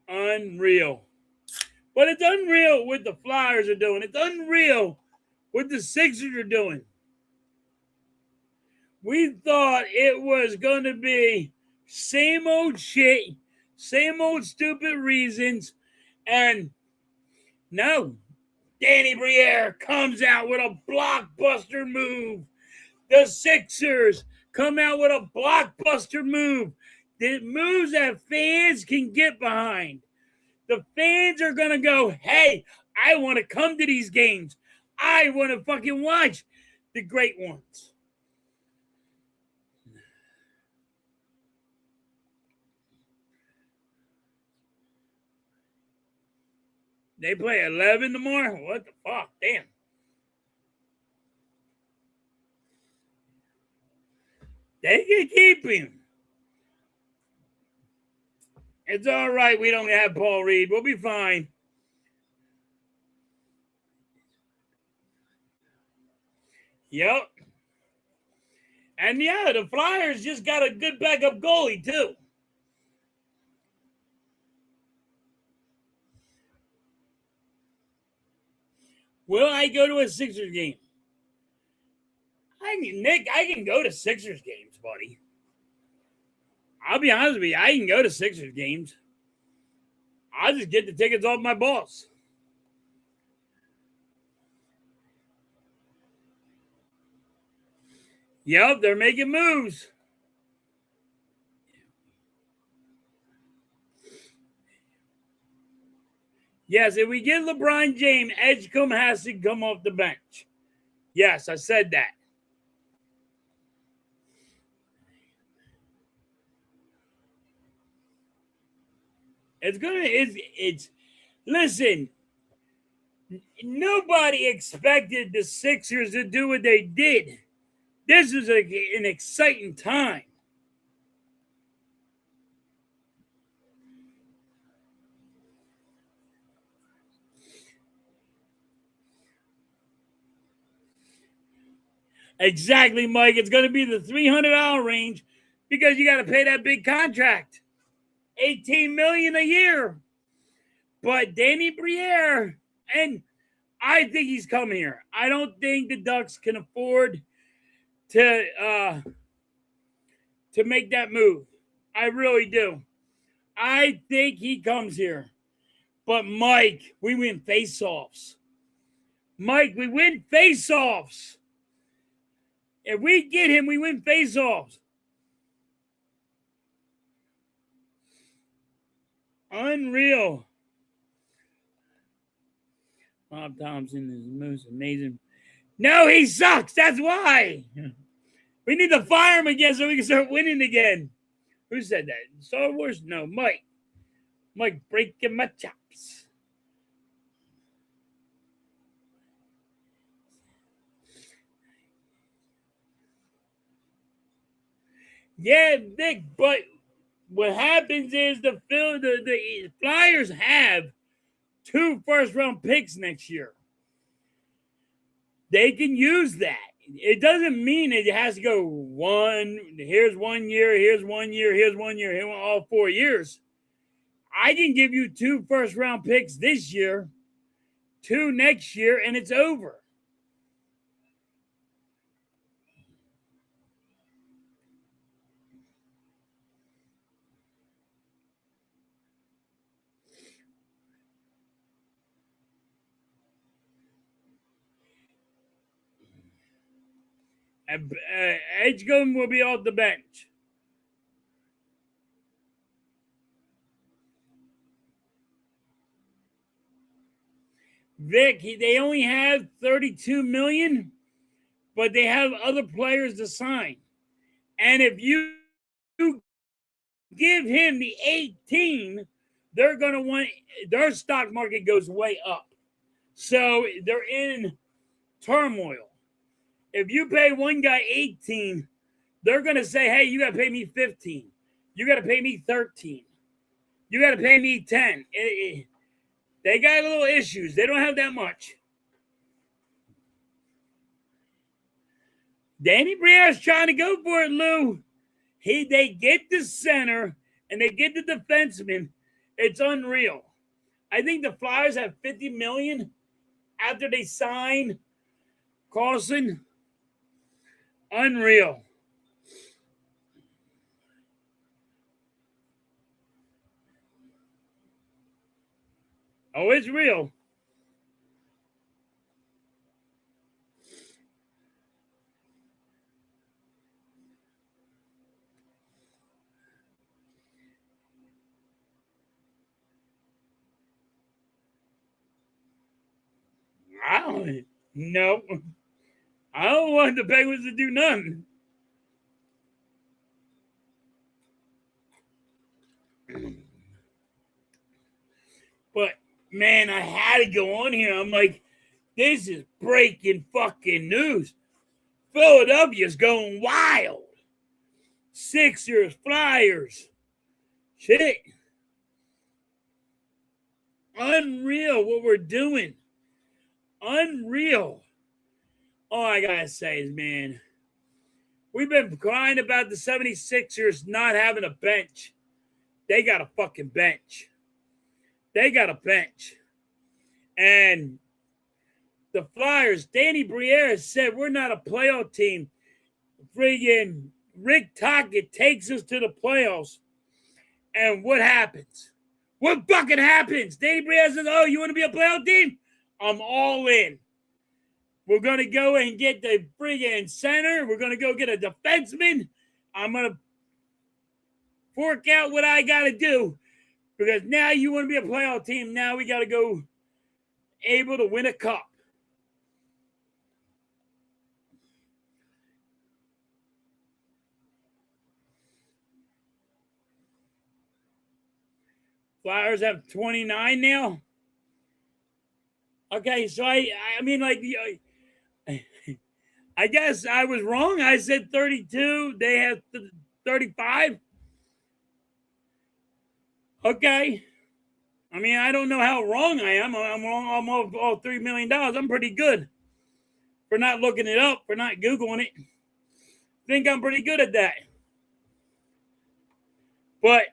S1: Unreal. But it's unreal what the Flyers are doing. It's unreal what the Sixers are doing. We thought it was going to be same old shit, same old stupid reasons, and no. Danny Briere comes out with a blockbuster move. The Sixers come out with a blockbuster move. The moves that fans can get behind. The fans are going to go, hey, I want to come to these games. I want to fucking watch the great ones. They play 11 tomorrow? What the fuck? Damn. They can keep him. It's all right. We don't have Paul Reed. We'll be fine. Yep. And yeah, the Flyers just got a good backup goalie, too. Will I go to a Sixers game? Nick, I can go to Sixers games, buddy. I'll be honest with you. I can go to Sixers games. I'll just get the tickets off my boss. Yep, they're making moves. Yes, if we get LeBron James, Edgecombe has to come off the bench. Yes, I said that. It's listen, nobody expected the Sixers to do what they did. This is an exciting time. Exactly, Mike. It's going to be the $300 range because you got to pay that big contract. $18 million a year. But Danny Briere, and I think he's coming here. I don't think the Ducks can afford to make that move. I really do. I think he comes here. But Mike, we win face-offs. Mike, we win face-offs. If we get him, we win face-offs. Unreal. Bob Thompson is the most amazing. No, he sucks. That's why. We need to fire him again so we can start winning again. Who said that? Star Wars? No, Mike. Mike breaking my chops. Yeah, Nick, but what happens is the Flyers have 2 first-round picks next year. They can use that. It doesn't mean it has to go here's 1 year, here's 1 year, here's 1 year, here's all 4 years. I can give you 2 first-round picks this year, 2 next year, and it's over. Edgecombe will be off the bench. Vic, they only have $32 million, but they have other players to sign. And if you give him the 18, they're going to want their stock market goes way up. So they're in turmoil. If you pay one guy 18, they're going to say, hey, you got to pay me 15. You got to pay me 13. You got to pay me 10. They got little issues. They don't have that much. Danny Briere's trying to go for it, Lou. They get the center and they get the defenseman. It's unreal. I think the Flyers have $50 million after they sign Carlson. Unreal. Oh, it's real. I don't know. I don't want the Penguins to do nothing. But, man, I had to go on here. I'm like, this is breaking fucking news. Philadelphia's going wild. Sixers, Flyers. Shit. Unreal what we're doing. Unreal. All I gotta say is, man, we've been crying about the 76ers not having a bench. They got a fucking bench. They got a bench. And the Flyers, Danny Briere said, we're not a playoff team. Friggin' Rick Tocchet takes us to the playoffs. And what happens? What fucking happens? Danny Briere says, oh, you want to be a playoff team? I'm all in. We're going to go and get the friggin' center. We're going to go get a defenseman. I'm going to fork out what I got to do. Because now you want to be a playoff team. Now we got to go able to win a cup. Flyers have 29 now. Okay, so I mean, like, I guess I was wrong. I said 32. They have 35. Okay. I mean, I don't know how wrong I am. I'm wrong. I'm all $3 million. I'm pretty good for not looking it up, for not Googling it. I think I'm pretty good at that. But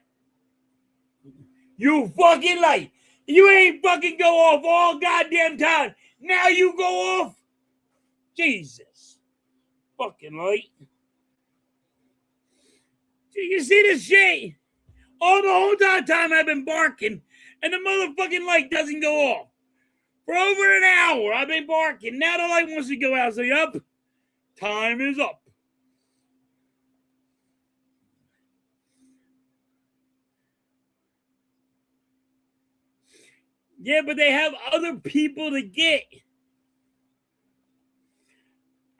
S1: you fucking light. You ain't fucking go off all goddamn time. Now you go off. Jesus. Fucking light. You see this shit? All the whole time I've been barking, and the motherfucking light doesn't go off. For over an hour, I've been barking. Now the light wants to go out. So, yup, time is up. Yeah, but they have other people to get.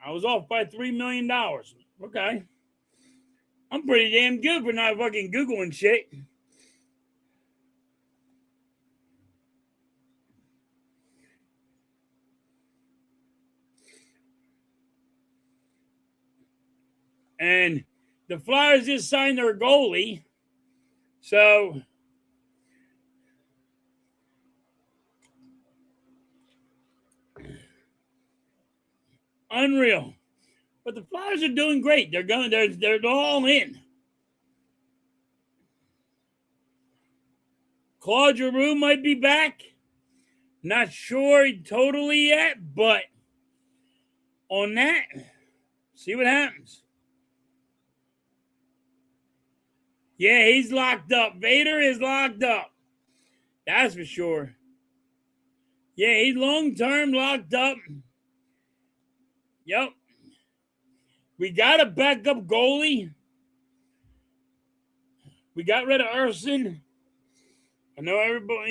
S1: I was off by $3 million. Okay. I'm pretty damn good for not fucking Googling shit. And the Flyers just signed their goalie. So, unreal. But the Flyers are doing great. They're all in. Claude Giroux might be back. Not sure totally yet, but on that, see what happens. Yeah, he's locked up. Vader is locked up. That's for sure. Yeah, he's long-term locked up. Yep. We got a backup goalie. We got rid of Urson. I know everybody,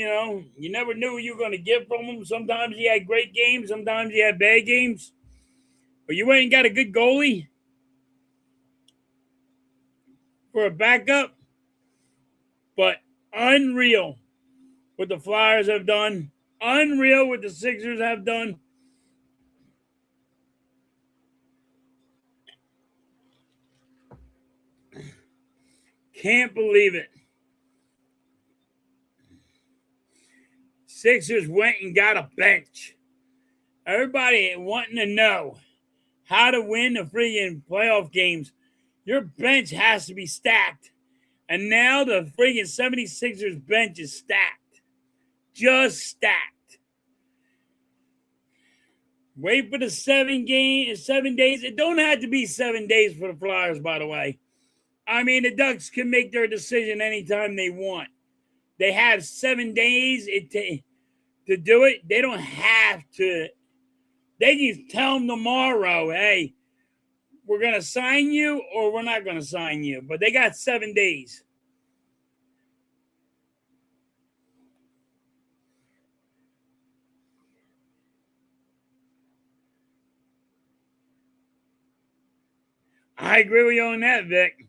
S1: you never knew what you were going to get from him. Sometimes he had great games. Sometimes he had bad games. But you ain't got a good goalie for a backup. But unreal what the Flyers have done. Unreal what the Sixers have done. Can't believe it. Sixers went and got a bench. Everybody wanting to know how to win the friggin' playoff games. Your bench has to be stacked. And now the friggin' 76ers bench is stacked. Just stacked. Wait for the 7 days. It don't have to be 7 days for the Flyers, by the way. I mean, the Ducks can make their decision anytime they want. They have 7 days to do it. They don't have to. They can tell them tomorrow, hey, we're going to sign you or we're not going to sign you. But they got 7 days. I agree with you on that, Vic.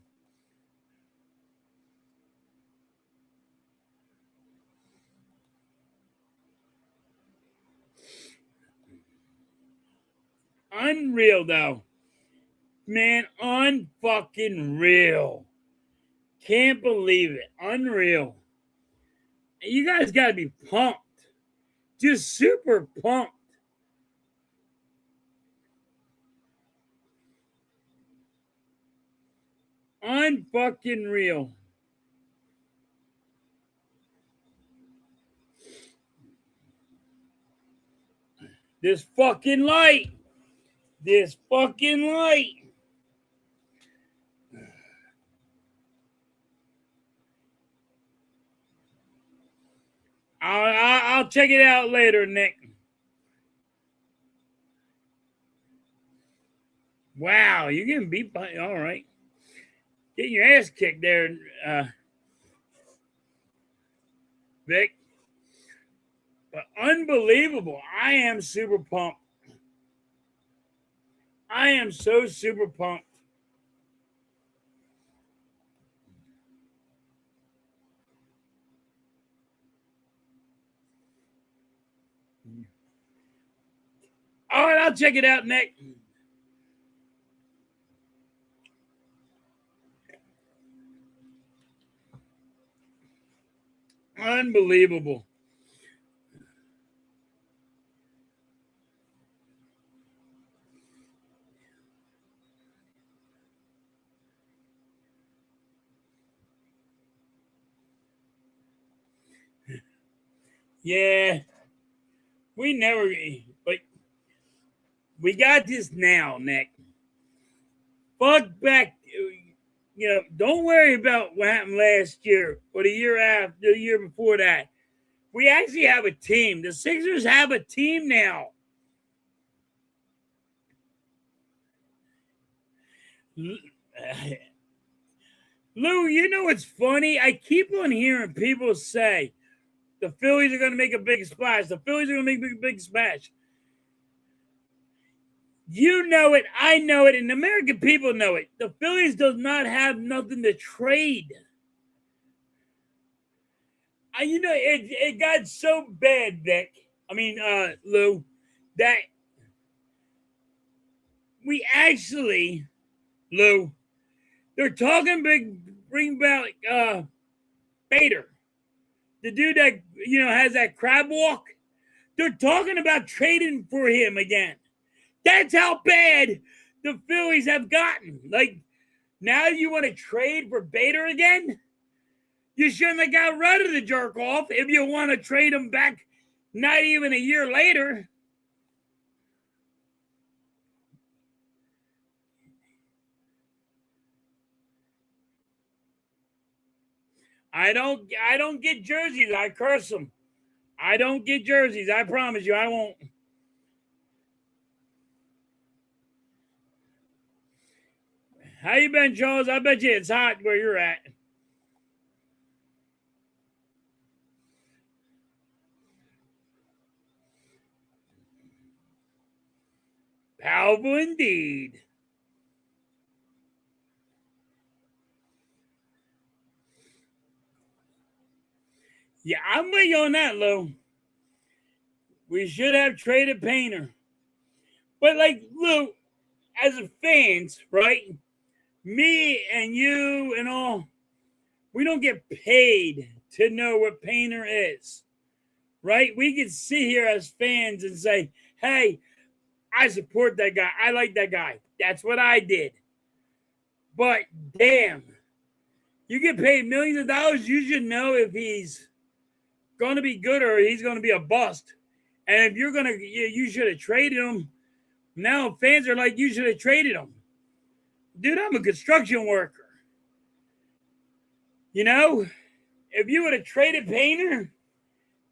S1: Unreal, though. Man, unfucking real. Can't believe it. Unreal. You guys got to be pumped. Just super pumped. Unfucking real. This fucking light. This fucking light. I'll check it out later, Nick. Wow, you're getting beat by. All right. Getting your ass kicked there, Vic. But unbelievable. I am super pumped. I am so super pumped. All right, I'll check it out, Nick. Unbelievable. Yeah. We never, but we got this now, Nick. Fuck back. Don't worry about what happened last year or the year after, the year before that. We actually have a team. The Sixers have a team now. Lou, you know what's funny? I keep on hearing people say the Phillies are going to make a big splash. The Phillies are going to make a big splash. You know it. I know it. And the American people know it. The Phillies does not have nothing to trade. It got so bad, Vic. Lou, that we actually, Lou, they're talking bring back Bader, the dude that has that crab walk. They're talking about trading for him again. That's how bad the Phillies have gotten. Like, now you want to trade for Bader again? You shouldn't have got rid of the jerk off if you want to trade him back not even a year later. I don't get jerseys. I curse them. I don't get jerseys. I promise you I won't. How you been, Charles? I bet you it's hot where you're at. Powerful indeed. Yeah, I'm with you on that, Lou. We should have traded Painter. But, like, Lou, as a fans, right? Me and you and all, We don't get paid to know what Painter is, right? We can sit here as fans and say, hey, I support that guy. I like that guy. That's what I did. But damn, you get paid millions of dollars. You should know if he's going to be good or he's going to be a bust. And if you're going to, you should have traded him. Now fans are like, you should have traded him. Dude, I'm a construction worker. You know, if you would have traded Painter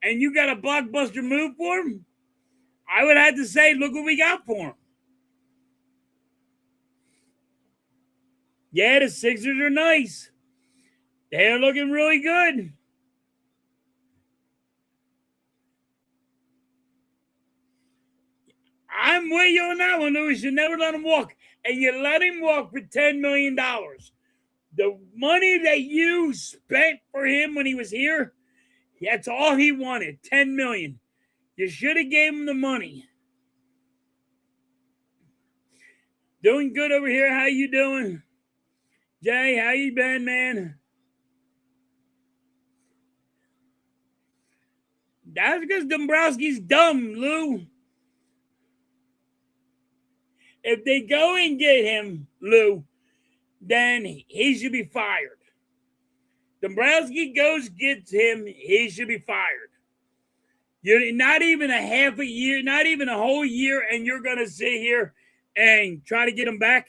S1: and you got a blockbuster move for him, I would have to say, look what we got for him. Yeah, the Sixers are nice. They're looking really good. I'm with you on that one, Louis. You should never let him walk. And you let him walk for $10 million. The money that you spent for him when he was here, that's all he wanted, $10 million. You should have gave him the money. Doing good over here. How you doing? Jay, how you been, man? That's because Dombrowski's dumb, Lou. If they go and get him, Lou, then he should be fired. Dombrowski goes, gets him, he should be fired. You're not even a half a year, not even a whole year, and you're going to sit here and try to get him back?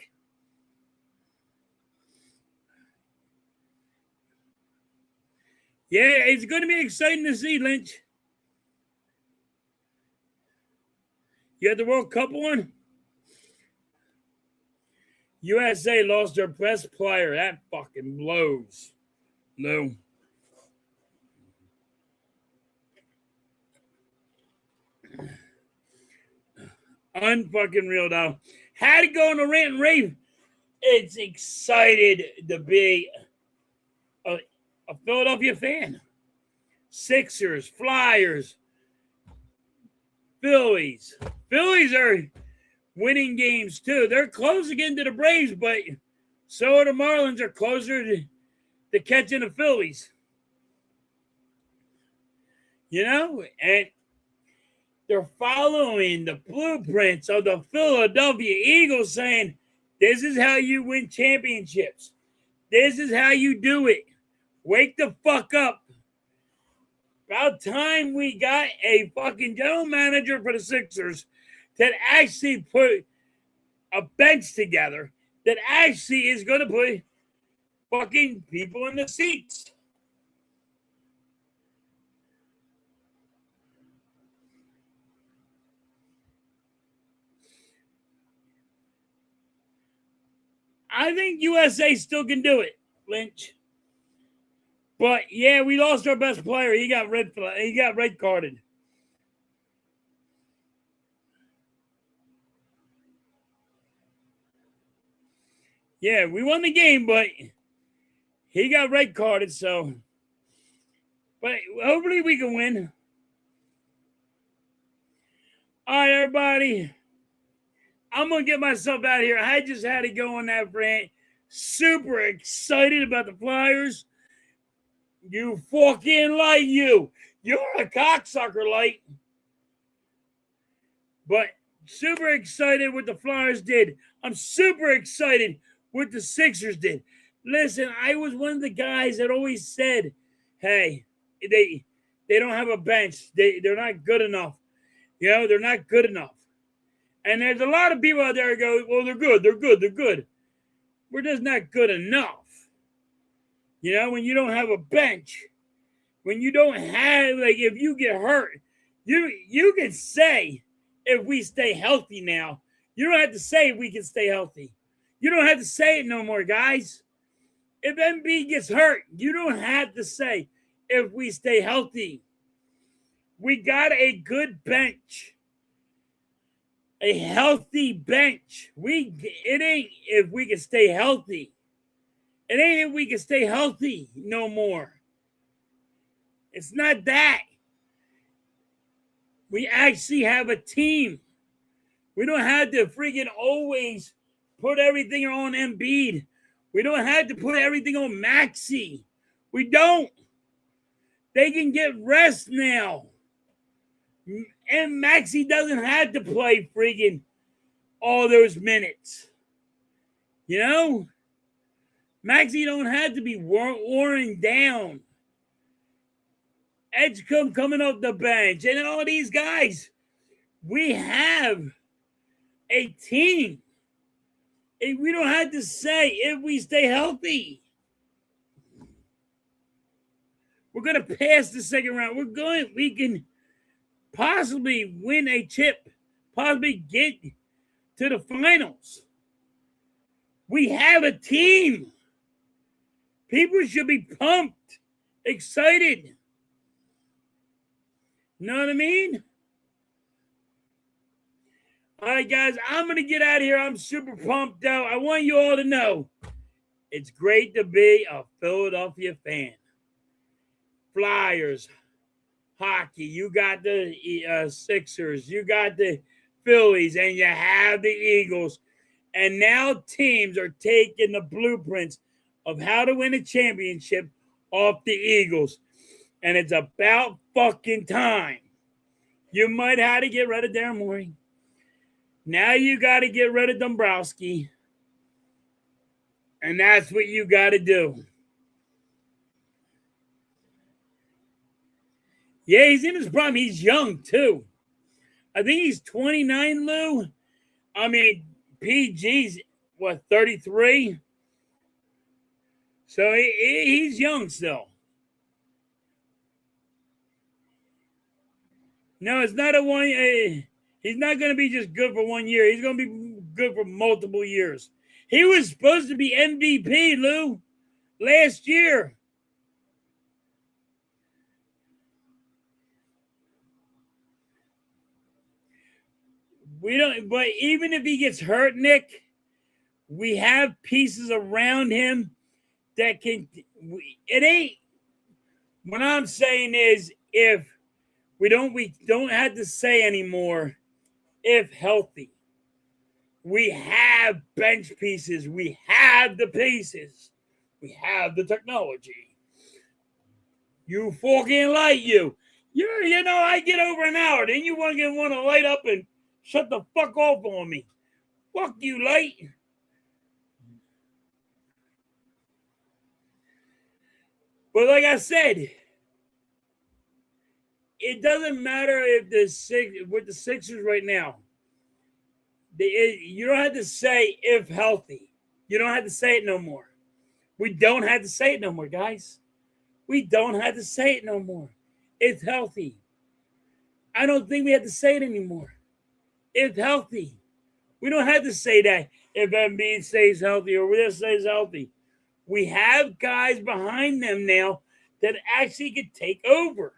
S1: Yeah, it's going to be exciting to see, Lynch. You had the World Cup one? USA lost their best player. That fucking blows. No. Unfucking real, though. Had to go on a rant and rave. It's excited to be a Philadelphia fan. Sixers, Flyers, Phillies. Phillies are winning games too. They're close again to the Braves, but so are the Marlins are closer to catching the Phillies. You know, and they're following the blueprints of the Philadelphia Eagles, saying, this is how you win championships. This is how you do it. Wake the fuck up. About time we got a fucking general manager for the Sixers that actually put a bench together that actually is going to put fucking people in the seats. I think USA still can do it, Lynch. But yeah, we lost our best player. He got red carded. Yeah, we won the game, but he got red carded, so. But hopefully we can win. All right, everybody. I'm going to get myself out of here. I just had to go on that rant. Super excited about the Flyers. You fucking light, you. You're a cocksucker, light. But super excited what the Flyers did. I'm super excited what the Sixers did. Listen, I was one of the guys that always said, hey, they don't have a bench. They're not good enough. You know, they're not good enough. And there's a lot of people out there who go, well, they're good. We're just not good enough. You know, when you don't have a bench, when you don't have, like, if you get hurt, you can say, if we stay healthy now. You don't have to say if we can stay healthy. You don't have to say it no more, guys. If MB gets hurt, you don't have to say if we stay healthy. We got a good bench. A healthy bench. It ain't if we can stay healthy. It ain't if we can stay healthy no more. It's not that. We actually have a team. We don't have to freaking always put everything on Embiid. We don't have to put everything on Maxey. We don't. They can get rest now. And Maxey doesn't have to play freaking all those minutes. You know? Maxey don't have to be worn down. Edgecombe coming off the bench. And all these guys. We have a team. We don't have to say if we stay healthy. We're going to pass the second round. We can possibly win a chip, possibly get to the finals. We have a team. People should be pumped, excited. You know what I mean? All right, guys, I'm going to get out of here. I'm super pumped, though. I want you all to know it's great to be a Philadelphia fan. Flyers, hockey, you got the Sixers, you got the Phillies, and you have the Eagles. And now teams are taking the blueprints of how to win a championship off the Eagles. And it's about fucking time. You might have to get rid of Darren Morey. Now you got to get rid of Dombrowski. And that's what you got to do. Yeah, he's in his prime. He's young, too. I think he's 29, Lou. I mean, PG's, 33? So he's young still. No, it's not a one. He's not going to be just good for 1 year. He's going to be good for multiple years. He was supposed to be MVP, Lou, last year. We don't, but even if he gets hurt, Nick, we have pieces around him that can. It ain't. What I'm saying is, if we don't have to say anymore. If healthy, we have bench pieces. We have the pieces. We have the technology. You fucking light you. You know, I get over an hour. Then you want to light up and shut the fuck off on me. Fuck you, light. But like I said, it doesn't matter if with the Sixers right now. You don't have to say if healthy. You don't have to say it no more. We don't have to say it no more, guys. We don't have to say it no more. It's healthy. I don't think we have to say it anymore. It's healthy. We don't have to say that if Embiid stays healthy or this stays healthy. We have guys behind them now that actually could take over.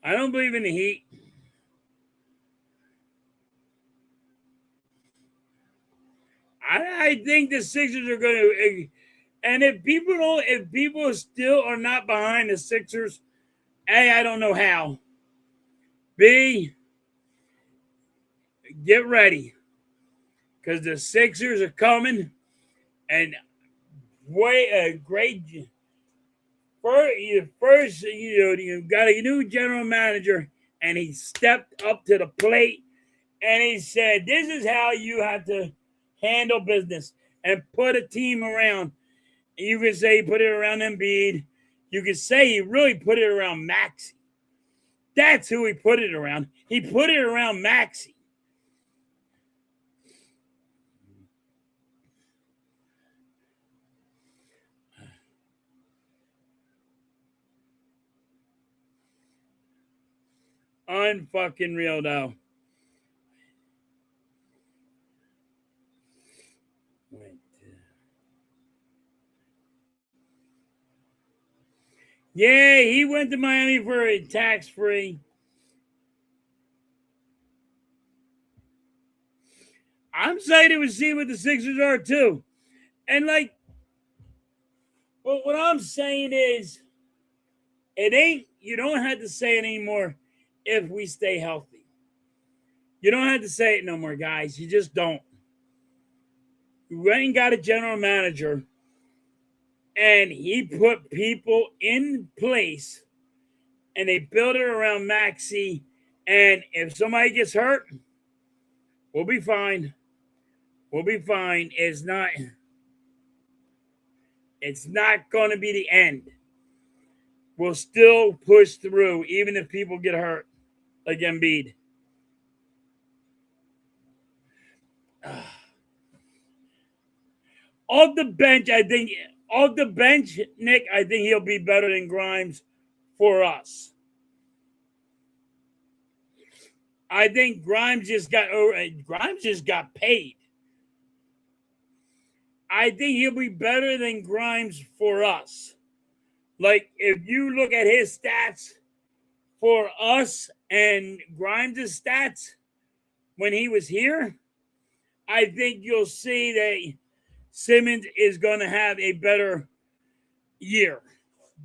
S1: I don't believe in the Heat. I think the Sixers are going to, and if people still are not behind the Sixers, A, I don't know how. B, get ready, because the Sixers are coming, and great. First, you got a new general manager, and he stepped up to the plate, and he said, "This is how you have to handle business and put a team around." You could say he put it around Embiid. You could say he really put it around Maxey. That's who he put it around. He put it around Maxey. Unfucking real, though. Yeah, he went to Miami for a tax-free. I'm excited to see what the Sixers are, too. And, like, well, what I'm saying is, It ain't, you don't have to say it anymore if we stay healthy. You don't have to say it no more, guys. You just don't. We ain't got a general manager, and he put people in place, and they built it around Maxey. And if somebody gets hurt, we'll be fine. We'll be fine. It's not going to be the end. We'll still push through, even if people get hurt, like Embiid. Off the bench, Nick, I think he'll be better than Grimes for us. I think Grimes just got paid. I think he'll be better than Grimes for us. Like, if you look at his stats for us and Grimes' stats when he was here, I think you'll see that Simmons is going to have a better year,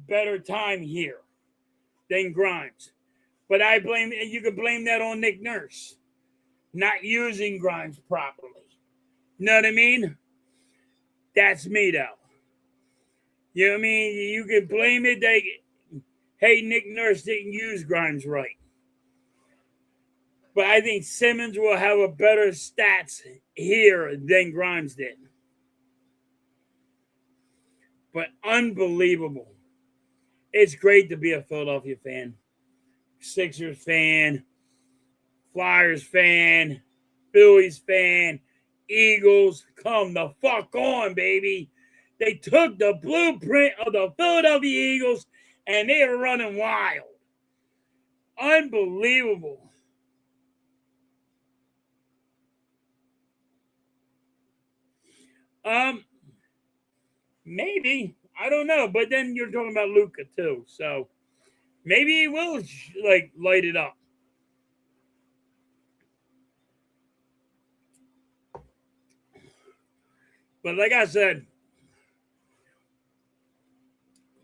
S1: better time here than Grimes. But you can blame that on Nick Nurse not using Grimes properly. You know what I mean? That's me, though. You know what I mean? You can blame it that, hey, Nick Nurse didn't use Grimes right. But I think Simmons will have a better stats here than Grimes did. But unbelievable. It's great to be a Philadelphia fan, Sixers fan, Flyers fan, Phillies fan, Eagles. Come the fuck on, baby. They took the blueprint of the Philadelphia Eagles and they are running wild. Unbelievable. Maybe. I don't know. But then you're talking about Luka too. So maybe he will light it up. But like I said,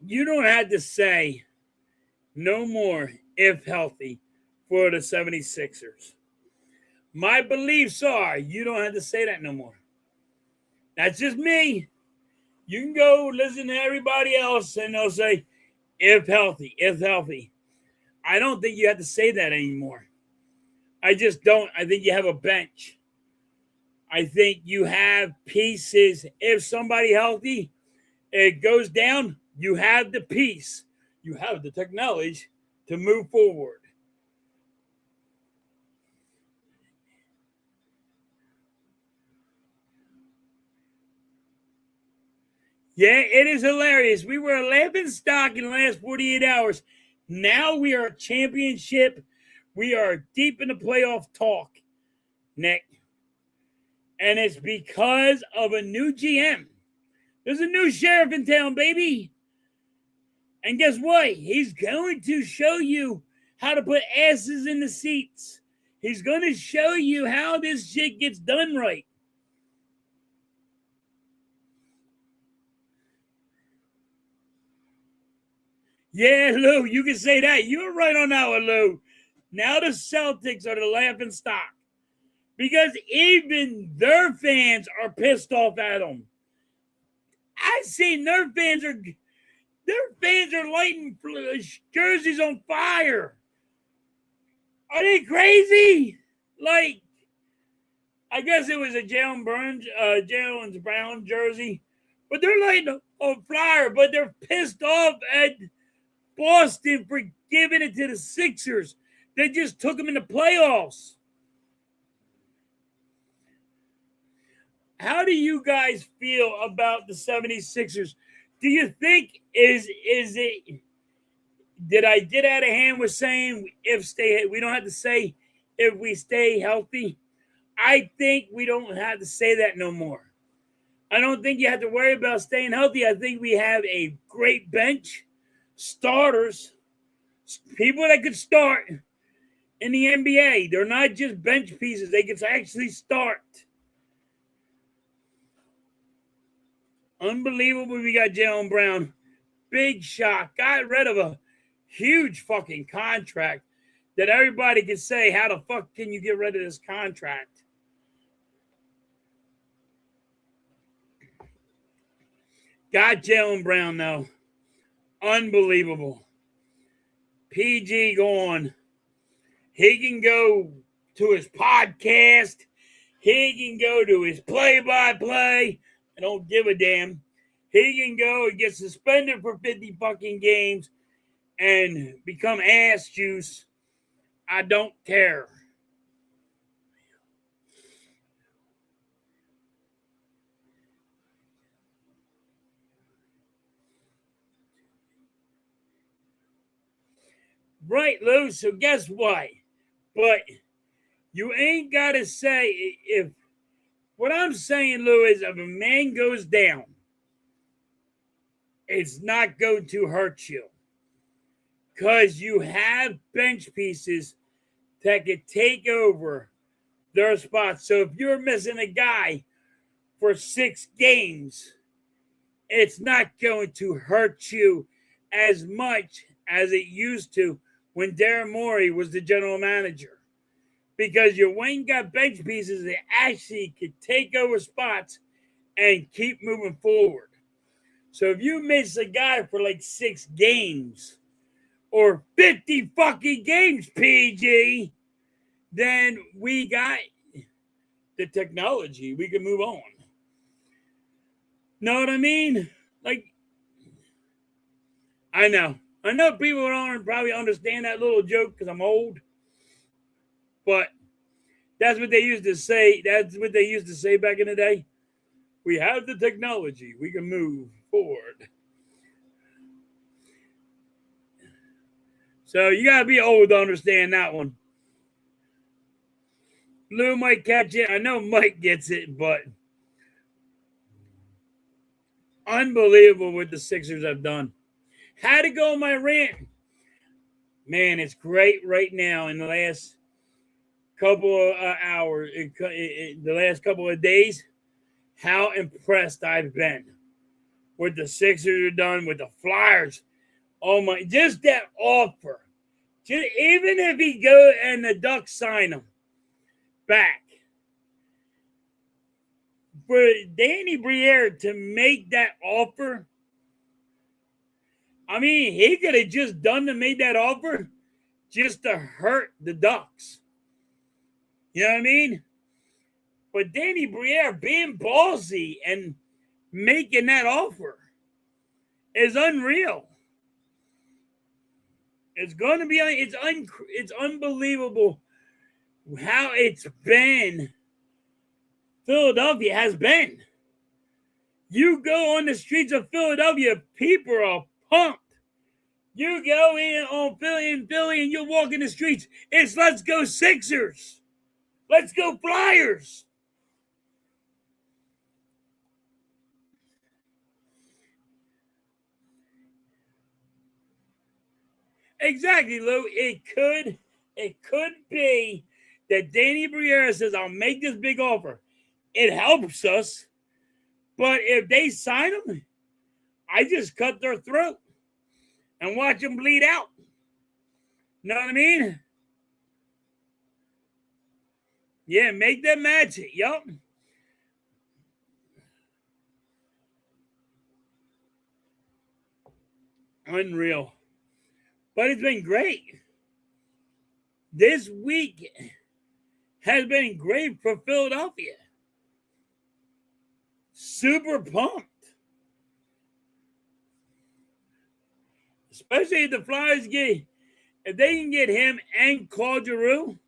S1: you don't have to say no more if healthy for the 76ers. My beliefs are you don't have to say that no more. That's just me. You can go listen to everybody else and they'll say, if healthy, if healthy. I don't think you have to say that anymore. I just don't. I think you have a bench. I think you have pieces. If somebody healthy, it goes down, you have the piece. You have the technology to move forward. Yeah, it is hilarious. We were a laughing stock in the last 48 hours. Now we are a championship. We are deep in the playoff talk, Nick. And it's because of a new GM. There's a new sheriff in town, baby. And guess what? He's going to show you how to put asses in the seats. He's going to show you how this shit gets done right. Yeah, Lou, you can say that. You're right on that one, Lou. Now the Celtics are the laughing stock because even their fans are pissed off at them. I see their fans are lighting jerseys on fire. Are they crazy? Like, I guess it was a Jalen Brown jersey, but they're lighting on fire. But they're pissed off at Boston for giving it to the Sixers. They just took them in the playoffs. How do you guys feel about the 76ers? Do you think is it did I get out of hand with saying we don't have to say if we stay healthy? I think we don't have to say that no more. I don't think you have to worry about staying healthy. I think we have a great bench, starters, people that could start in the NBA. They're not just bench pieces. They can actually start. Unbelievable. We got Jalen Brown. Big shot. Got rid of huge fucking contract that everybody can say, how the fuck can you get rid of this contract? Got Jaylen Brown, though. Unbelievable. PG gone. He can go to his podcast. He can go to his play-by-play. I don't give a damn. He can go and get suspended for 50 fucking games and become ass juice. I don't care. Right, Lou? So guess what? But you ain't got to say if what I'm saying, Lou, is if a man goes down, it's not going to hurt you because you have bench pieces that could take over their spot. So if you're missing a guy for 6 games, it's not going to hurt you as much as it used to when Darren Morey was the general manager. Because you ain't got bench pieces that actually could take over spots and keep moving forward. So if you miss a guy for like 6 games or 50 fucking games, PG, then we got the technology. We can move on. Know what I mean? Like, I know people don't probably understand that little joke because I'm old. But that's what they used to say. That's what they used to say back in the day. We have the technology. We can move forward. So you got to be old to understand that one. Lou might catch it. I know Mike gets it, but unbelievable what the Sixers have done. Had to go on my rant. Man, it's great right now in the last couple of hours, the last couple of days, how impressed I've been with the Sixers are done, with the Flyers. Oh my, just that offer. Just, even if he go and the Ducks sign him back, for Danny Briere to make that offer, I mean, he could have just made that offer just to hurt the Ducks. You know what I mean? But Danny Briere being ballsy and making that offer is unreal. It's going to be, it's unbelievable how it's been. Philadelphia has been. You go on the streets of Philadelphia, people are pumped. You go in Philly, and you walk in the streets. It's let's go Sixers. Let's go Flyers. Exactly, Lou. It could be that Danny Briere says, I'll make this big offer. It helps us. But if they sign him, I just cut their throat and watch them bleed out. Know what I mean? Yeah, make them match it. Yup. Unreal. But it's been great. This week has been great for Philadelphia. Super pumped. Especially if the Flyers if they can get him and Claude Giroux,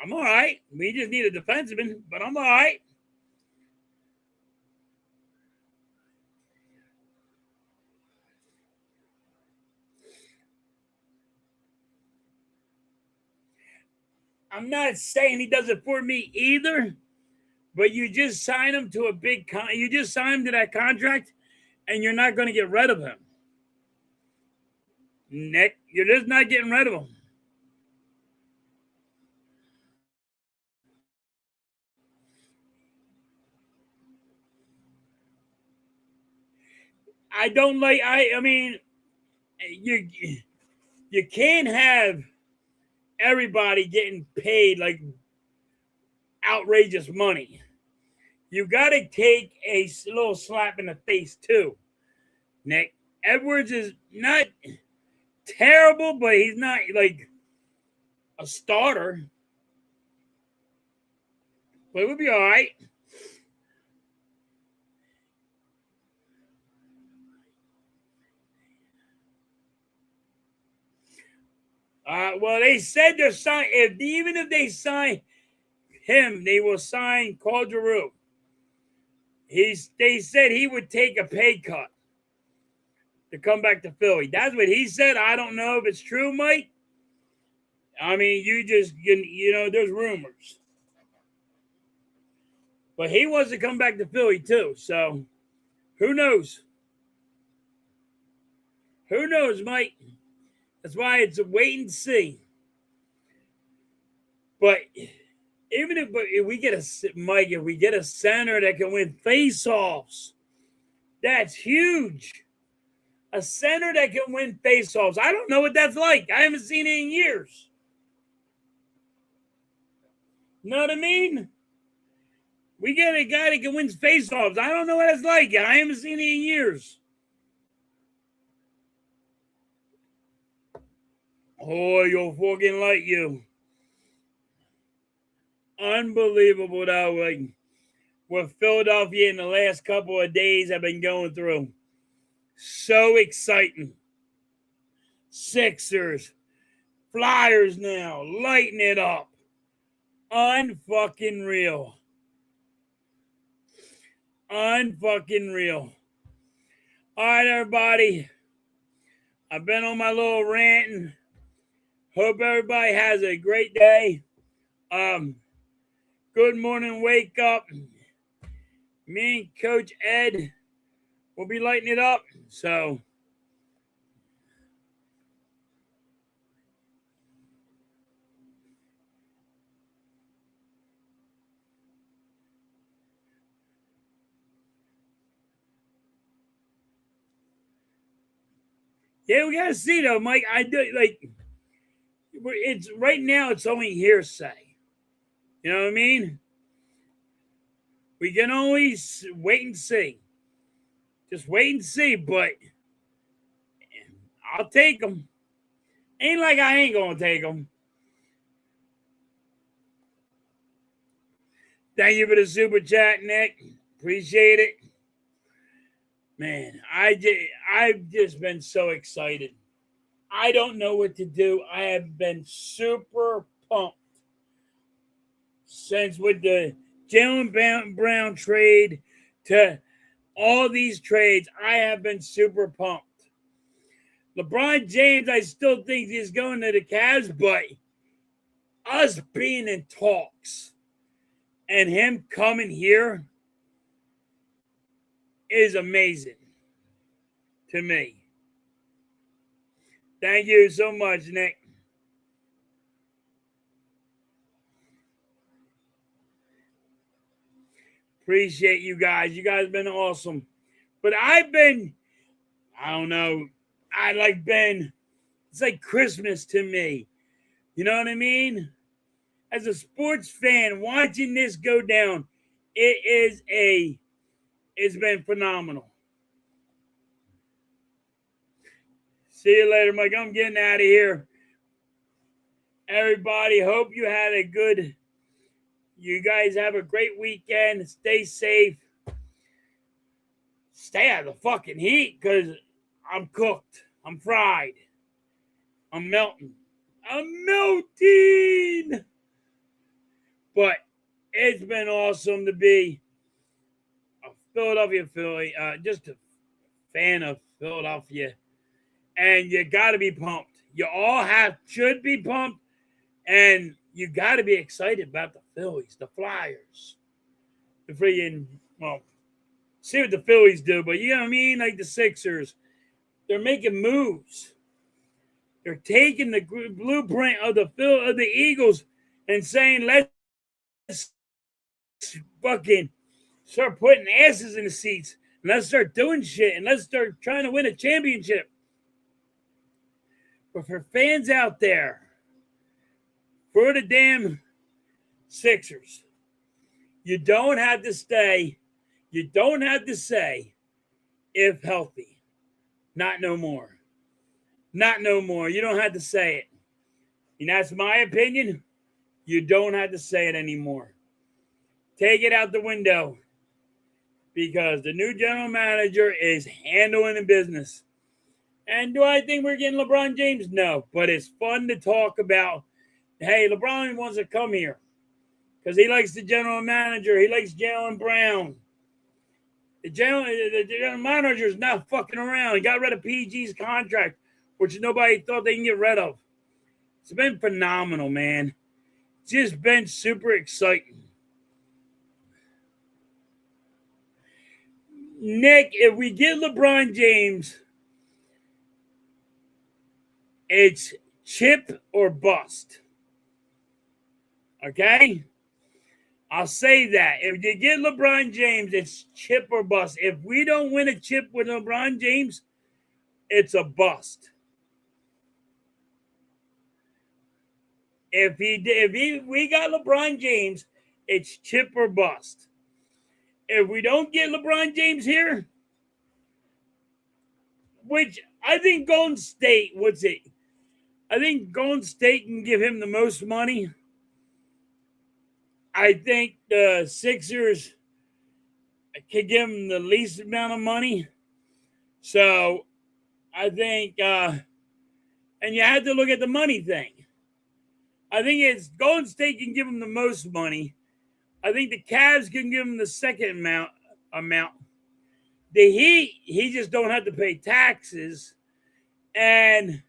S1: I'm all right. We just need a defenseman, but I'm all right. I'm not saying he does it for me either, but you just sign him to you just sign him to that contract, and you're not going to get rid of him. Nick, you're just not getting rid of him. I don't like. I mean, You can't have everybody getting paid like outrageous money. You got to take a little slap in the face too, Nick. Edwards is not terrible, but he's not like a starter. But we'll be all right. Well, they said they're signing. Even if they sign him, they will sign Calderu. They said he would take a pay cut to come back to Philly. That's what he said. I don't know if it's true, Mike. I mean, there's rumors. But he wants to come back to Philly too. So who knows? Who knows, Mike? That's why it's a wait and see. But if we get a center that can win faceoffs, that's huge. A center that can win faceoffs. I don't know what that's like. I haven't seen it in years. You know what I mean? We get a guy that can win faceoffs. I don't know what it's like. I haven't seen it in years. Oh, you'll fucking like you. Unbelievable, though. Like, what Philadelphia in the last couple of days have been going through. So exciting. Sixers, Flyers now, lighting it up. Unfucking real. Unfucking real. All right, everybody. I've been on my little ranting. Hope everybody has a great day. Good morning, wake up. Me and Coach Ed will be lighting it up. So, yeah, we gotta see though, Mike. I do like it's right now. It's only hearsay. You know what I mean? We can always wait and see. Just wait and see, but I'll take them. Ain't like I ain't gonna take them. Thank you for the super chat, Nick. Appreciate it. Man, I've just been so excited. I don't know what to do. I have been super pumped since with the Jaylen Brown trade to all these trades. I have been super pumped. LeBron James, I still think he's going to the Cavs, but us being in talks and him coming here is amazing to me. Thank you so much, Nick. Appreciate you guys. You guys have been awesome. But I don't know. It's like Christmas to me. You know what I mean? As a sports fan, watching this go down, it's been phenomenal. See you later, Mike. I'm getting out of here. Everybody, hope you guys have a great weekend. Stay safe. Stay out of the fucking heat because I'm cooked. I'm fried. I'm melting. But it's been awesome to be a Philadelphia Philly, just a fan of Philadelphia. And you got to be pumped. You all should be pumped. And you got to be excited about the Phillies, the Flyers. The freaking, see what the Phillies do. But you know what I mean? Like the Sixers. They're making moves. They're taking the blueprint of the Eagles and saying, let's fucking start putting asses in the seats. And let's start doing shit. And let's start trying to win a championship. But for fans out there, for the damn Sixers, you don't have to stay. You don't have to say if healthy. Not no more. Not no more. You don't have to say it. And that's my opinion. You don't have to say it anymore. Take it out the window. Because the new general manager is handling the business. And do I think we're getting LeBron James? No. But it's fun to talk about, hey, LeBron wants to come here. Because he likes the general manager. He likes Jaylen Brown. The general manager is not fucking around. He got rid of PG's contract, which nobody thought they can get rid of. It's been phenomenal, man. Just been super exciting. Nick, if we get LeBron James, it's chip or bust. Okay? I'll say that. If you get LeBron James, it's chip or bust. If we don't win a chip with LeBron James, it's a bust. If we got LeBron James, it's chip or bust. If we don't get LeBron James here, which I think Golden State, I think Golden State can give him the most money. I think the Sixers can give him the least amount of money. So I think, and you have to look at the money thing. I think it's Golden State can give him the most money. I think the Cavs can give him the second amount. The Heat, he just don't have to pay taxes. And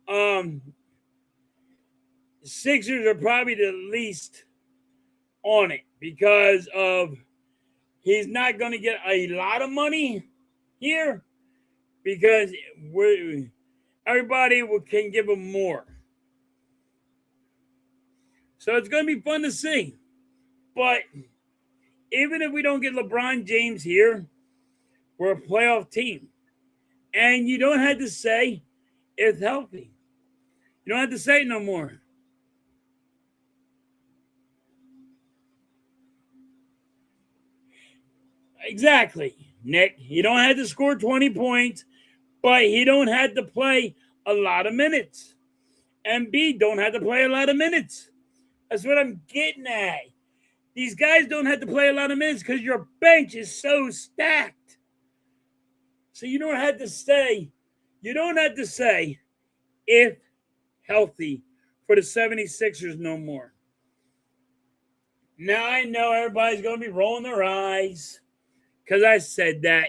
S1: the Sixers are probably the least on it because of he's not going to get a lot of money here because everybody can give him more. So it's going to be fun to see. But even if we don't get LeBron James here, we're a playoff team. And you don't have to say it's healthy. You don't have to say it no more. Exactly, Nick. You don't have to score 20 points, but he don't have to play a lot of minutes. And B don't have to play a lot of minutes. That's what I'm getting at. These guys don't have to play a lot of minutes because your bench is so stacked. So you don't have to say if healthy for the 76ers no more. Now I know everybody's going to be rolling their eyes because I said that.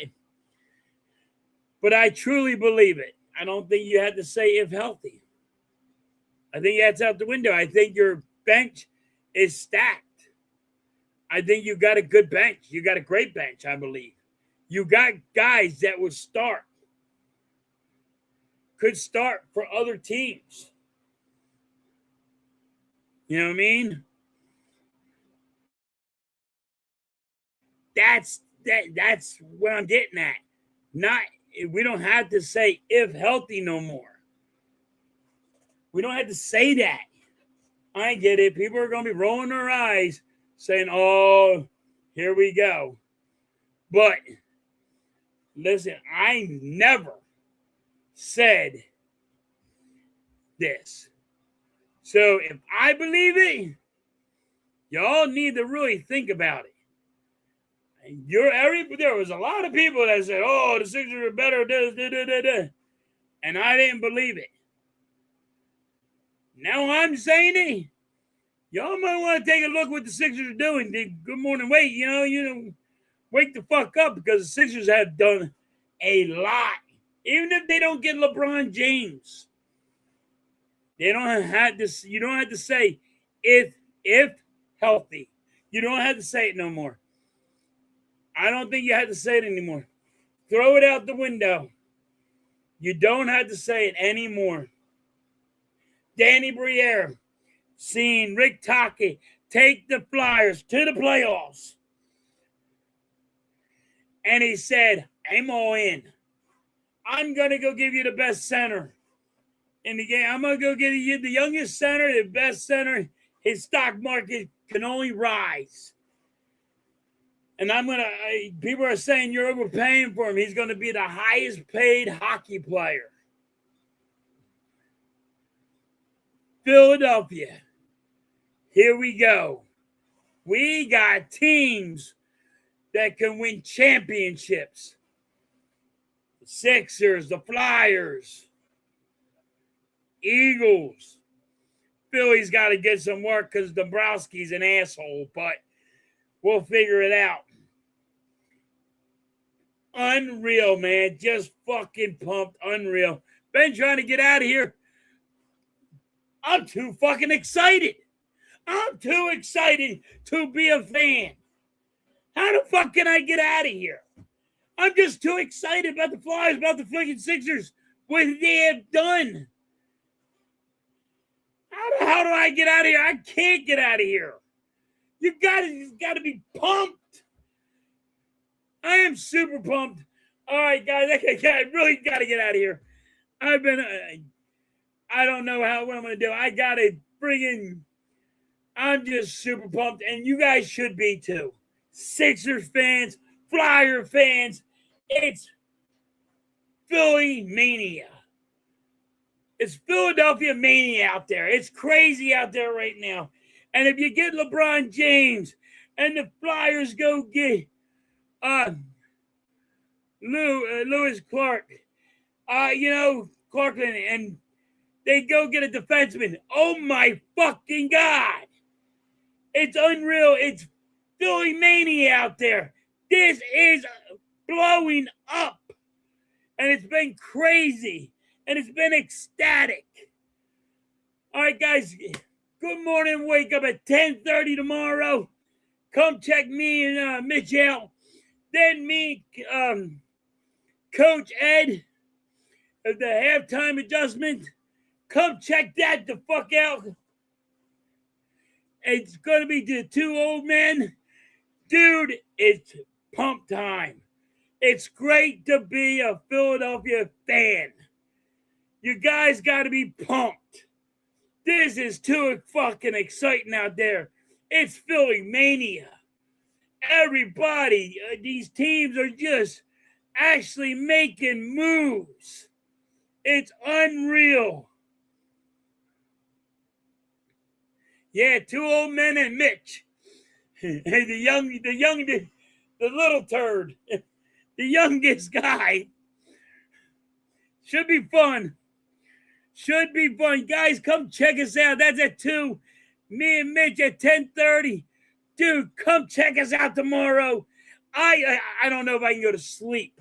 S1: But I truly believe it. I don't think you have to say if healthy. I think that's out the window. I think your bench is stacked. I think you got a good bench. You got a great bench, I believe. You got guys that would start. Could start for other teams. You know what I mean? That's what I'm getting at. We don't have to say if healthy no more. We don't have to say that. I get it. People are going to be rolling their eyes saying, oh, here we go. But listen, I never said this. So if I believe it, y'all need to really think about it. There was a lot of people that said, oh, the Sixers are better, and I didn't believe it. Now I'm saying it. Y'all might want to take a look what the Sixers are doing. Good morning, wait, wake the fuck up because the Sixers have done a lot. Even if they don't get LeBron James, you don't have to say if healthy. You don't have to say it no more. I don't think you have to say it anymore. Throw it out the window. You don't have to say it anymore. Danny Briere seeing Rick Tocchet take the Flyers to the playoffs. And he said, I'm all in. I'm going to go give you the best center. in the game. I'm going to go get the youngest center, the best center. His stock market can only rise. And people are saying you're overpaying for him. He's going to be the highest paid hockey player. Philadelphia. Here we go. We got teams that can win championships. The Sixers, the Flyers, Eagles. Philly's got to get some work because Dombrowski's an asshole, but we'll figure it out. Unreal, man. Just fucking pumped. Unreal. Been trying to get out of here. I'm too fucking excited. I'm too excited to be a fan. How the fuck can I get out of here? I'm just too excited about the Flyers, about the fucking Sixers, what they have done. How do I get out of here? I can't get out of here. You gotta be pumped. I am super pumped. All right, guys, I really got to get out of here. I don't know what I'm going to do. I got to I'm just super pumped, and you guys should be too. Sixers fans, Flyer fans, it's Philly mania. It's Philadelphia mania out there. It's crazy out there right now. And if you get LeBron James and the Flyers go get Lewis Clark, Clarkland, and they go get a defenseman. Oh my fucking God. It's unreal. It's Philly mania out there. This is blowing up. And it's been crazy. And it's been ecstatic. All right, guys. Good morning. Wake up at 10:30 tomorrow. Come check me and Mitch out. Then me, Coach Ed, of the halftime adjustment. Come check that the fuck out. It's going to be the two old men. Dude, it's pump time. It's great to be a Philadelphia fan. You guys got to be pumped. This is too fucking exciting out there. It's Philly mania. Everybody, these teams are just actually making moves. It's unreal. Yeah, two old men and Mitch. The little turd. The youngest guy. Should be fun. Should be fun. Guys, come check us out. That's at 2. Me and Mitch at 10:30. Dude, come check us out tomorrow. I don't know if I can go to sleep.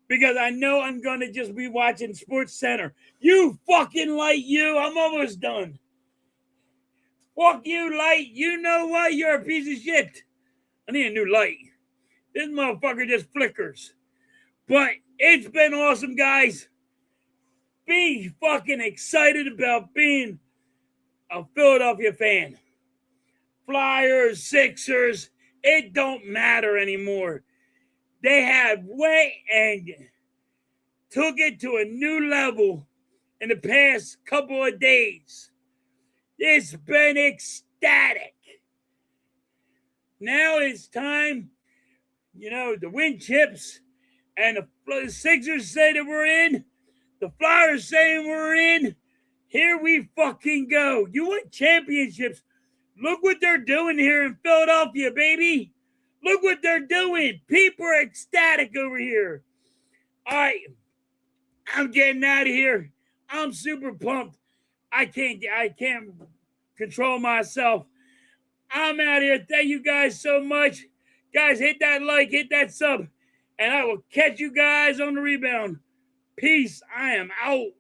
S1: Because I know I'm going to just be watching Sports Center. You fucking light, you. I'm almost done. Fuck you, light. You know what? You're a piece of shit. I need a new light. This motherfucker just flickers. But it's been awesome, guys. Be fucking excited about being a Philadelphia fan. Flyers, Sixers, it don't matter anymore. They have went and took it to a new level in the past couple of days. It's been ecstatic. Now it's time, to win chips. And the Sixers say that we're in. The Flyers saying we're in. Here we fucking go. You want championships. Look what they're doing here in Philadelphia, baby. Look what they're doing. People are ecstatic over here. All right. I'm getting out of here. I'm super pumped. I can't control myself. I'm out of here. Thank you guys so much. Guys, hit that like, hit that sub, and I will catch you guys on the rebound. Peace. I am out.